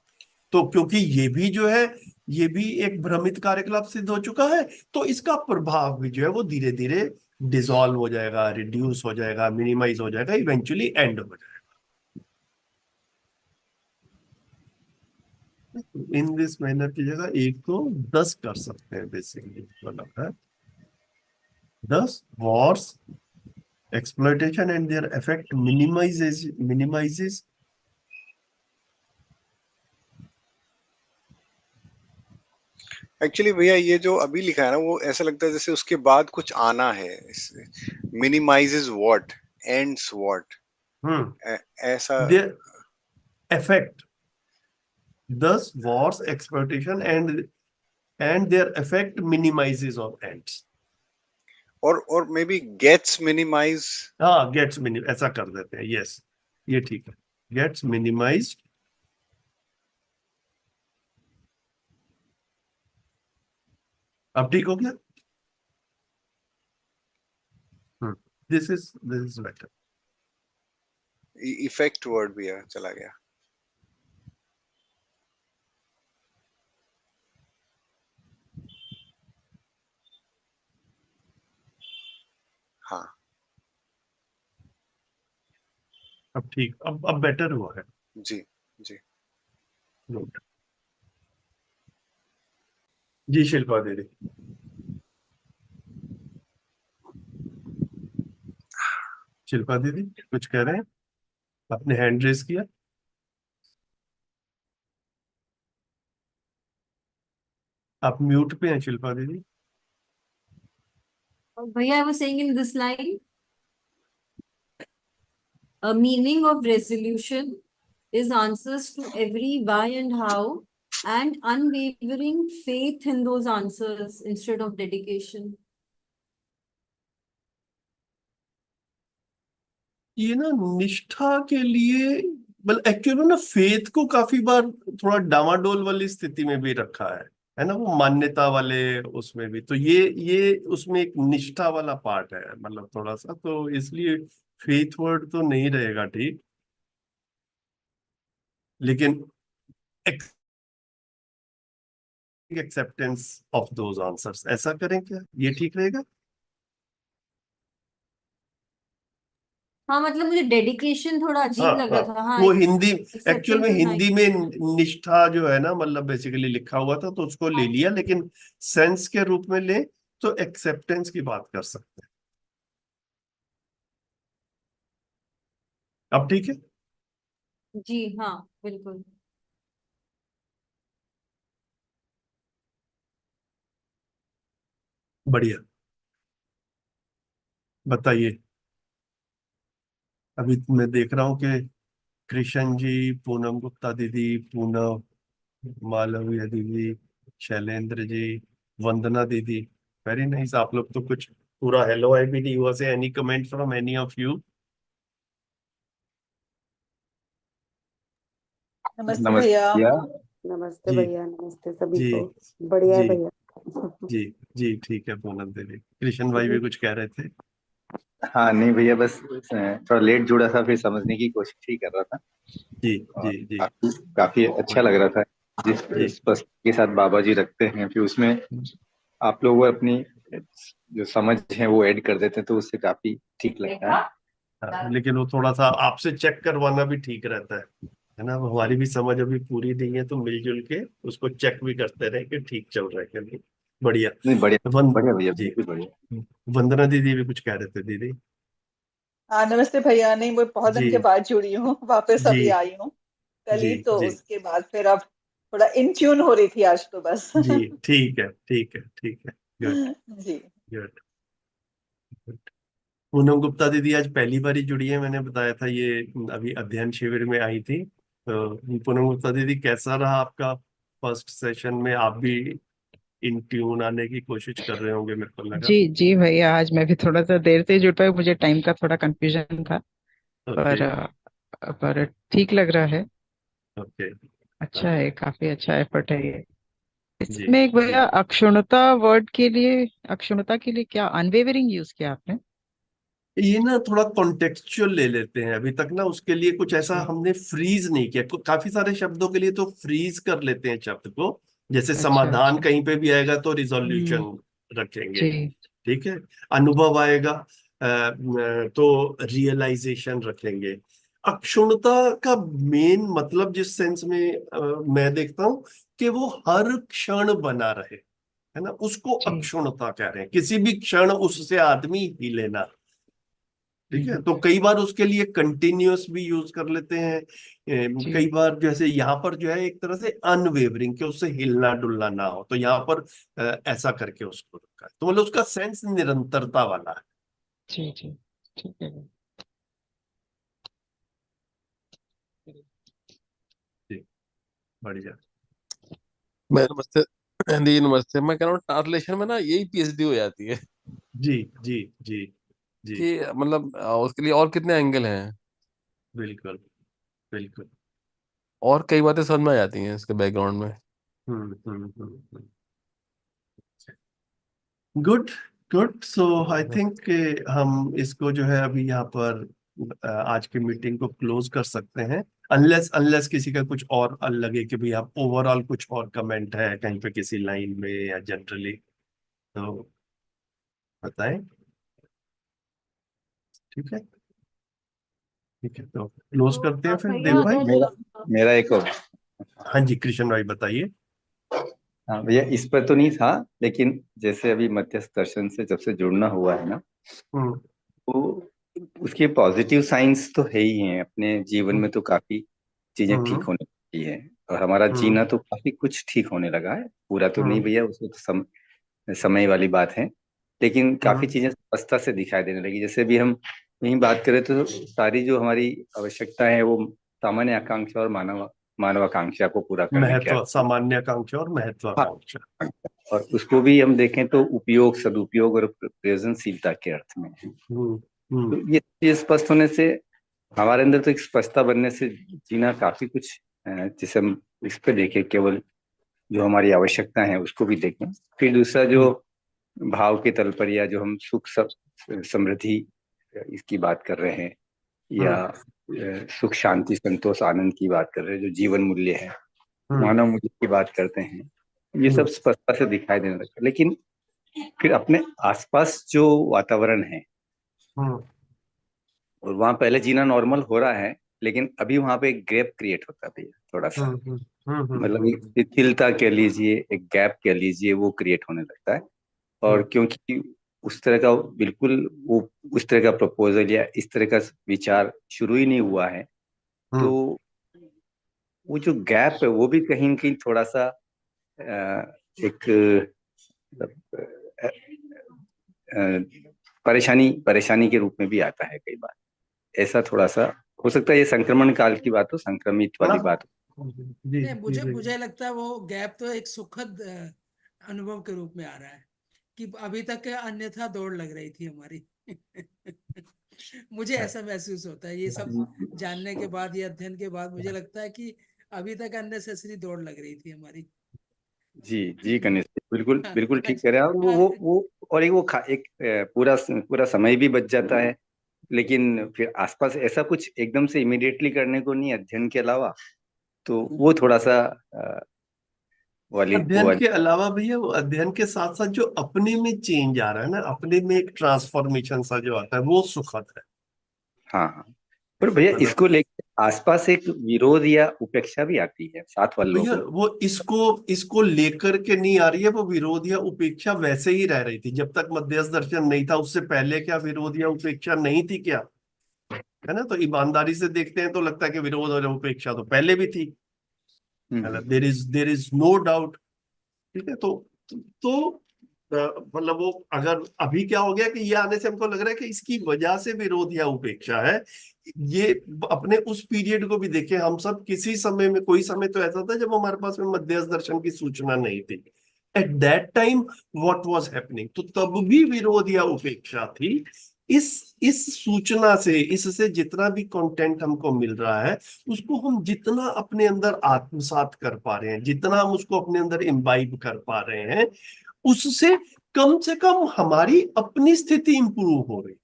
तो क्योंकि ये भी जो है ये भी एक भ्रमित कार्यकलाप सिद्ध हो चुका है, तो इसका प्रभाव भी जो है वो धीरे धीरे डिसॉल्व हो जाएगा, रिड्यूस हो जाएगा, मिनिमाइज हो जाएगा, इवेंचुअली एंड हो जाएगा। इन दिस मैनर की जगह एक को 10 कर सकते हैं बेसिकली, मतलब है 10 wars, exploitation and their effect minimizes. Actually भैया ये जो अभी लिखा है ना, वो ऐसा लगता है जैसे उसके बाद कुछ आना है। मिनिमाइजेस व्हाट, एंड्स व्हाट, ऐसा। Their effect, thus wars, exploitation and their effect minimizes or ends. और मे बी गेट्स मिनिमाइज। हाँ, gets मिनिम ऐसा कर देते हैं, यस, ये ठीक है, gets minimized. अब ठीक हो गया। This is better. Effect word भी है, चला गया। हाँ अब ठीक, अब बेटर हुआ है। जी जी। गुड। जी शिल्पा दीदी, शिल्पा दीदी कुछ कह रहे हैं, आपने हैंड रेस किया। आप म्यूट पे हैं शिल्पा दीदी। Bhaiya, I was saying in this line, a meaning of resolution is answers to every why and how, and unwavering faith in those answers instead of dedication. ये ना निष्ठा के लिए, मतलब एक्चुअली ना फेथ को काफी बार थोड़ा डामाडोल वाली स्थिति में भी रखा है ना, वो मान्यता वाले उसमें भी, तो ये उसमें एक निष्ठा वाला पार्ट है, मतलब थोड़ा सा, तो इसलिए फेथ वर्ड तो नहीं रहेगा ठीक, लेकिन एक्सेप्टेंस ऑफ दोज आंसर्स ऐसा करें क्या, ये ठीक रहेगा। हाँ मतलब मुझे डेडिकेशन थोड़ा हाँ अजीब लग हाँ, रहा था। हाँ, वो हिंदी, एक्चुअल में एक्सेप्टेंस इज हिंदी नाइस। में निष्ठा जो है ना, मतलब बेसिकली लिखा हुआ था तो उसको ले लिया, लेकिन सेंस के रूप में ले तो एक्सेप्टेंस की बात कर सकते हैं। अब ठीक है। जी हाँ, बिल्कुल। बढ़िया, बताइए। अभी मैं देख रहा हूँ कि कृष्ण जी, पूनम गुप्ता दीदी, पूनम, मालवीय दीदी, शैलेंद्र जी, वंदना दीदी, वेरी नाइस, आप लोग तो कुछ पूरा हेलो आईबीडी हुआ से, any comment from any of you. नमस्ते भैया। नमस्ते जी भैया, नमस्ते सभी जी को। बढ़िया है जी भैया। जी जी, ठीक है पूनम दीदी। कृष्ण भाई भी कुछ कह रहे थे। हाँ नहीं भैया, बस थोड़ा लेट जुड़ा था, फिर समझने की कोशिश ही कर रहा था। जी और जी जी काफी काफी अच्छा लग रहा था जिस जी स्पष्ट के साथ बाबा जी रखते हैं, फिर उसमें आप लोग वो अपनी जो समझ है वो ऐड कर देते हैं, तो उससे काफी ठीक लगता है। हाँ, लेकिन वो थोड़ा सा आपसे चेक करवाना भी ठीक रहता है ना, हमारी भी समझ अभी पूरी नहीं है, तो मिलजुल के उसको चेक भी करते रहे कि ठीक चल रहा है कि नहीं। बढ़िया। नहीं, बढ़िया वन बढ़िया भैया, जी, बिल्कुल बढ़िया। वंदना दीदी भी कुछ कह रहे थे दीदी। हाँ नमस्ते भैया। नहीं, मैं बहुत दिन के जी बाद जुड़ी हूँ, वापस जी अभी आई हूँ कल जी ही, तो जी उसके बाद फिर अब थोड़ा इन ट्यून हो रही थी आज तो बस। जी, ठीक है ठीक है ठीक है। गुड जी। Good good. पूनम गुप्ता दीदी आज पहली बार ही जुड़ी है, मैंने बताया था ये, अभी अध्ययन शिविर में आई थी, तो पूनम गुप्ता दीदी कैसा रहा आपका फर्स्ट सेशन में, आप भी इन ट्यून आने की कोशिश कर रहे होंगे मेरे को लगा। जी जी भैया, आज मैं भी थोड़ा सा देर से जुड़ पाई, मुझे टाइम का थोड़ा कंफ्यूजन था। ओके पर पर ठीक लग रहा है। ओके। अच्छा है, काफी अच्छा एफर्ट है ये। जी इसमें एक जी, भैया अक्षुण्णता वर्ड के लिए, अक्षुण्णता के लिए क्या अनवेवरिंग यूज किया आपने? ये ना थोड़ा कॉन्टेक्चुअल ले लेते हैं, अभी तक ना उसके लिए कुछ ऐसा अच्छा हमने फ्रीज नहीं किया, काफी सारे शब्दों के लिए तो फ्रीज कर लेते हैं शब्द को, जैसे अच्छा समाधान अच्छा। कहीं पे भी आएगा तो हम्म। रिजोल्यूशन रखेंगे, जी। ठीक है। अनुभव आएगा तो रियलाइजेशन रखेंगे, अक्षुण्णता का मेन मतलब जिस सेंस में मैं देखता हूं कि वो हर क्षण बना रहे, है ना, उसको जी। अक्षुण्णता कह रहे हैं। किसी भी क्षण उससे आदमी ही लेना, ठीक है। हम्म, तो कई बार उसके लिए कंटिन्यूअस भी यूज कर लेते हैं। जी। कई बार जैसे यहाँ पर जो है एक तरह से अनवेवरिंग, कि उससे हिलना डुलना ना हो, तो यहाँ पर ऐसा करके उसको रखा है, तो मतलब उसका सेंस निरंतरता वाला है। जी जी। ठीक है। जी, बढ़िया। मैं नमस्ते जी, नमस्ते। मैं कह रहा हूँ ट्रांसलेशन में ना यही पीएचडी हो जाती है जी जी जी जी, कि मतलब उसके लिए और कितने एंगल हैं बिल्कुल बिल्कुल। और कई बातें समझ में आ जाती हैं इसके बैकग्राउंड में। Good good. So I think हम इसको जो है अभी यहाँ पर आज की मीटिंग को क्लोज कर सकते हैं, अनलेस अनलेस किसी का कुछ और लगे कि भाई आप ओवरऑल कुछ और कमेंट है कहीं पे किसी लाइन में या जनरली, तो बताएं। ठीक है, ठीक है, तो क्लोज तो करते हैं फिर भैया देव भाई। अगर मेरा मेरा एक और, हाँ जी, कृष्ण भाई बताइए। हाँ भैया, इस पर तो नहीं था, लेकिन जैसे अभी मध्यस्थ दर्शन से जब से जुड़ना हुआ है ना, हम्म तो उसके पॉजिटिव साइंस तो है ही हैं। अपने जीवन हम्म में तो काफी चीजें ठीक हम्म होने लगी है, और हमारा हम्म जीना तो काफी कुछ ठीक होने लगा है। पूरा तो नहीं हम्म भैया, उसमें तो समय वाली बात है, लेकिन काफी हम्म चीजें स्पष्टता से दिखाई देने लगी। जैसे भी हम यही बात करें तो सारी जो हमारी आवश्यकता है वो सामान्य आकांक्षा और मानवाकांक्षा को पूरा करने के महत्व, अर्थ। सामान्य आकांक्षा और हाँ, महत्वाकांक्षा। और उसको भी हम देखें तो उपयोग, सदुपयोग और प्रयोजनशीलता के अर्थ में है। हम्म तो हम्म ये स्पष्ट होने से हमारे अंदर तो एक स्पष्टता बनने से जीना काफी कुछ जिसे हम इस पे देखें, केवल जो हमारी आवश्यकता है उसको भी देखें। फिर दूसरा जो हम्म भाव के तल पर, या जो हम सुख समृद्धि इसकी बात कर रहे हैं, या हम्म सुख शांति संतोष आनंद की बात कर रहे हैं, जो जीवन मूल्य है, हम्म मानव मूल्य की बात करते हैं, ये सब हम्म स्पष्टता से दिखाई देने लगता है। लेकिन फिर अपने आसपास जो वातावरण है, हम्म और वहां पहले जीना नॉर्मल हो रहा है, लेकिन अभी वहां पे एक गैप क्रिएट होता है भैया, थोड़ा सा। मतलब एक शिथिलता कह लीजिए, एक गैप कह लीजिए, वो क्रिएट होने लगता है। और क्योंकि उस तरह का बिल्कुल वो उस तरह का प्रपोजल या इस तरह का विचार शुरू ही नहीं हुआ है, तो हम्म वो जो गैप है वो भी कहीं न कहीं थोड़ा सा एक मतलब, परेशानी परेशानी के रूप में भी आता है कई बार। ऐसा थोड़ा सा हो सकता है, ये संक्रमण काल की बात हो, संक्रमित वाली हाँ बात जी नहीं, जी मुझे जी। मुझे लगता है वो गैप तो एक सुखद अनुभव के रूप में आ रहा है कि अभी तक अन्यथा दौड़ लग रही थी हमारी। मुझे ऐसा महसूस होता है ये सब हो। जानने के बाद, ये अध्ययन के बाद मुझे लगता है कि अभी तक अननेसेसरी दौड़ लग रही थी हमारी। जी जी गणेश जी, बिल्कुल हाँ, बिल्कुल ठीक आज कह रहे हैं। और आज वो और एक एक पूरा पूरा समय भी बच जाता है। लेकिन फिर आसपास ऐसा कुछ एकदम से इमिडिएटली करने को नहीं, अध्ययन के अलावा, तो वो थोड़ा सा वो अध्ययन वाली। के अलावा भैया वो अध्ययन के साथ साथ जो अपने में चेंज आ रहा है ना, अपने में एक ट्रांसफॉर्मेशन सा जो आता है, वो सुखद है। हाँ हाँ। पर भैया मतलब इसको लेकर आसपास एक विरोध या उपेक्षा भी आती है साथ वाले भैया लोगों की। वो इसको लेकर के नहीं आ रही है, वो विरोध या उपेक्षा वैसे ही रह रही थी जब तक मध्यस्थ दर्शन नहीं था। उससे पहले क्या विरोध या उपेक्षा नहीं थी क्या? है ना, तो ईमानदारी से देखते हैं तो लगता है कि विरोध और उपेक्षा तो पहले भी थी। हम्म। मतलब देर इज नो डाउट। ठीक है, तो मतलब वो अगर अभी क्या हो गया कि ये आने से हमको लग रहा है कि इसकी वजह से विरोध या उपेक्षा है। ये अपने उस पीरियड को भी देखें, हम सब किसी समय में, कोई समय तो ऐसा था जब हमारे पास में मध्यस्थ दर्शन की सूचना नहीं थी। At that time what was happening, तो तब भी विरोध या उपेक्षा थी। इस सूचना से, इससे जितना भी कंटेंट हमको मिल रहा है, उसको हम जितना अपने अंदर आत्मसात कर पा रहे हैं, जितना हम उसको अपने अंदर इम्बाइब कर पा रहे हैं, उससे कम से कम हमारी अपनी स्थिति इंप्रूव हो रही।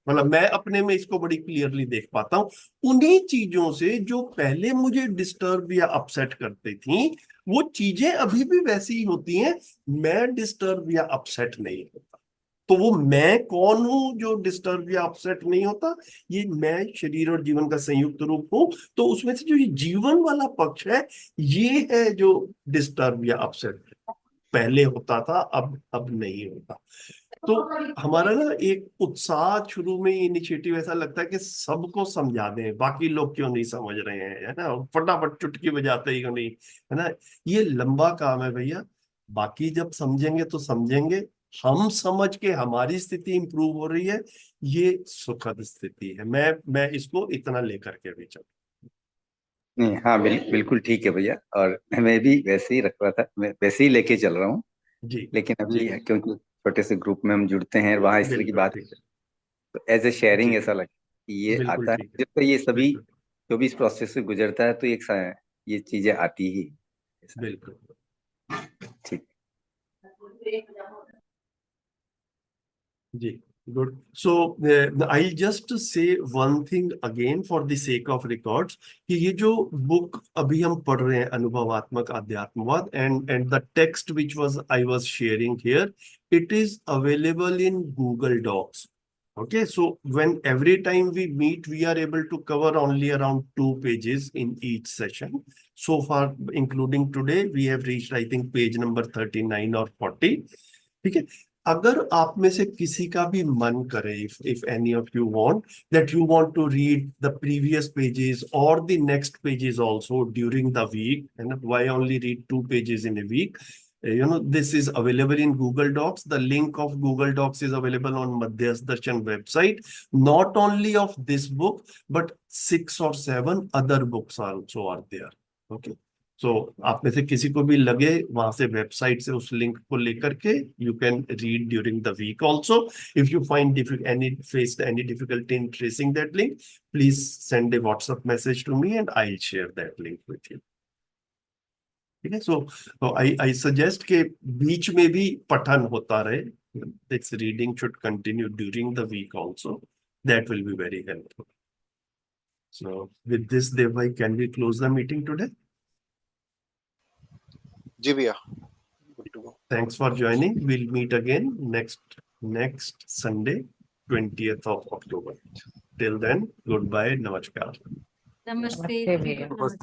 मतलब मैं अपने में इसको बड़ी क्लियरली देख पाता हूं। उन्हीं चीजों से जो पहले मुझे डिस्टर्ब या अपसेट करती थी, वो चीजें अभी भी वैसी ही होती हैं। मैं डिस्टर्ब या अपसेट नहीं होता। तो वो मैं कौन हूं जो डिस्टर्ब या अपसेट नहीं होता, ये मैं शरीर और जीवन का संयुक्त रूप हूं। तो उसमें से जो ये जीवन वाला पक्ष है, ये है जो डिस्टर्ब या अपसेट पहले होता था, अब नहीं होता। तो हमारा ना एक उत्साह शुरू में इनिशिएटिव ऐसा लगता है कि सबको समझा दें, बाकी लोग क्यों नहीं समझ रहे हैं, है ना, फटाफट चुटकी बजाते ही क्यों नहीं, है ना। ये लंबा काम है भैया। बाकी जब समझेंगे तो समझेंगे, हम समझ के हमारी स्थिति इंप्रूव हो रही है, ये सुखद स्थिति है। मैं इसको इतना लेकर के भी चल। नहीं, हाँ, बिल्कुल ठीक है भैया। और मैं भी वैसे ही रख रहा था, मैं वैसे ही लेके चल रहा हूँ। जी लेकिन जी, अभी क्योंकि छोटे से ग्रुप में हम जुड़ते हैं, वहाँ इस तरह की बिल्कुल बात, ठीक है। तो एज ए शेयरिंग जी ऐसा लगता है कि ये बिल्कुल आता है, ठीक है। जब तो ये सभी बिल्कुल जो भी इस प्रोसेस से गुजरता है, तो ये चीजें आती ही ऐसा। बिल्कुल। ठीक। जी, good. So I just say one thing again for the sake of records, कि ये जो बुक अभी हम पढ़ रहे हैं, अनुभवात्मक अध्यात्मवाद, and the text which was I was sharing here, it is available in Google Docs. Okay, so when every time we meet, we are able to cover only around 2 pages in each session. So far, including today, we have reached, I think, page number 39 or 40. ठीक है। अगर आप में से किसी का भी मन करे, if any of you want, that you want to read the previous pages or the next pages also during the week, and why only read 2 pages in a week? This is available in Google Docs. The link of Google Docs is available on Madhyas Darshan website. Not only of this book, but 6 or 7 other books also are there. Okay. So आप में से किसी को भी लगे, वहां से website से उस लिंक को लेकर के you can read during the week also. If you find faced any difficulty in tracing that link, please send a WhatsApp message to me and I'll share that link with you. ठीक है। सो I suggest के बीच में भी पठन होता रहे. This reading should continue during the week also. That will be very helpful. So with this, देवभाई, can we close the meeting today? जी भैया, good to go. Thanks for joining. We'll meet again next Sunday, 20th of October. Till then, goodbye, namaskar. नमस्ते नमस्ते भैया। नमस्ते।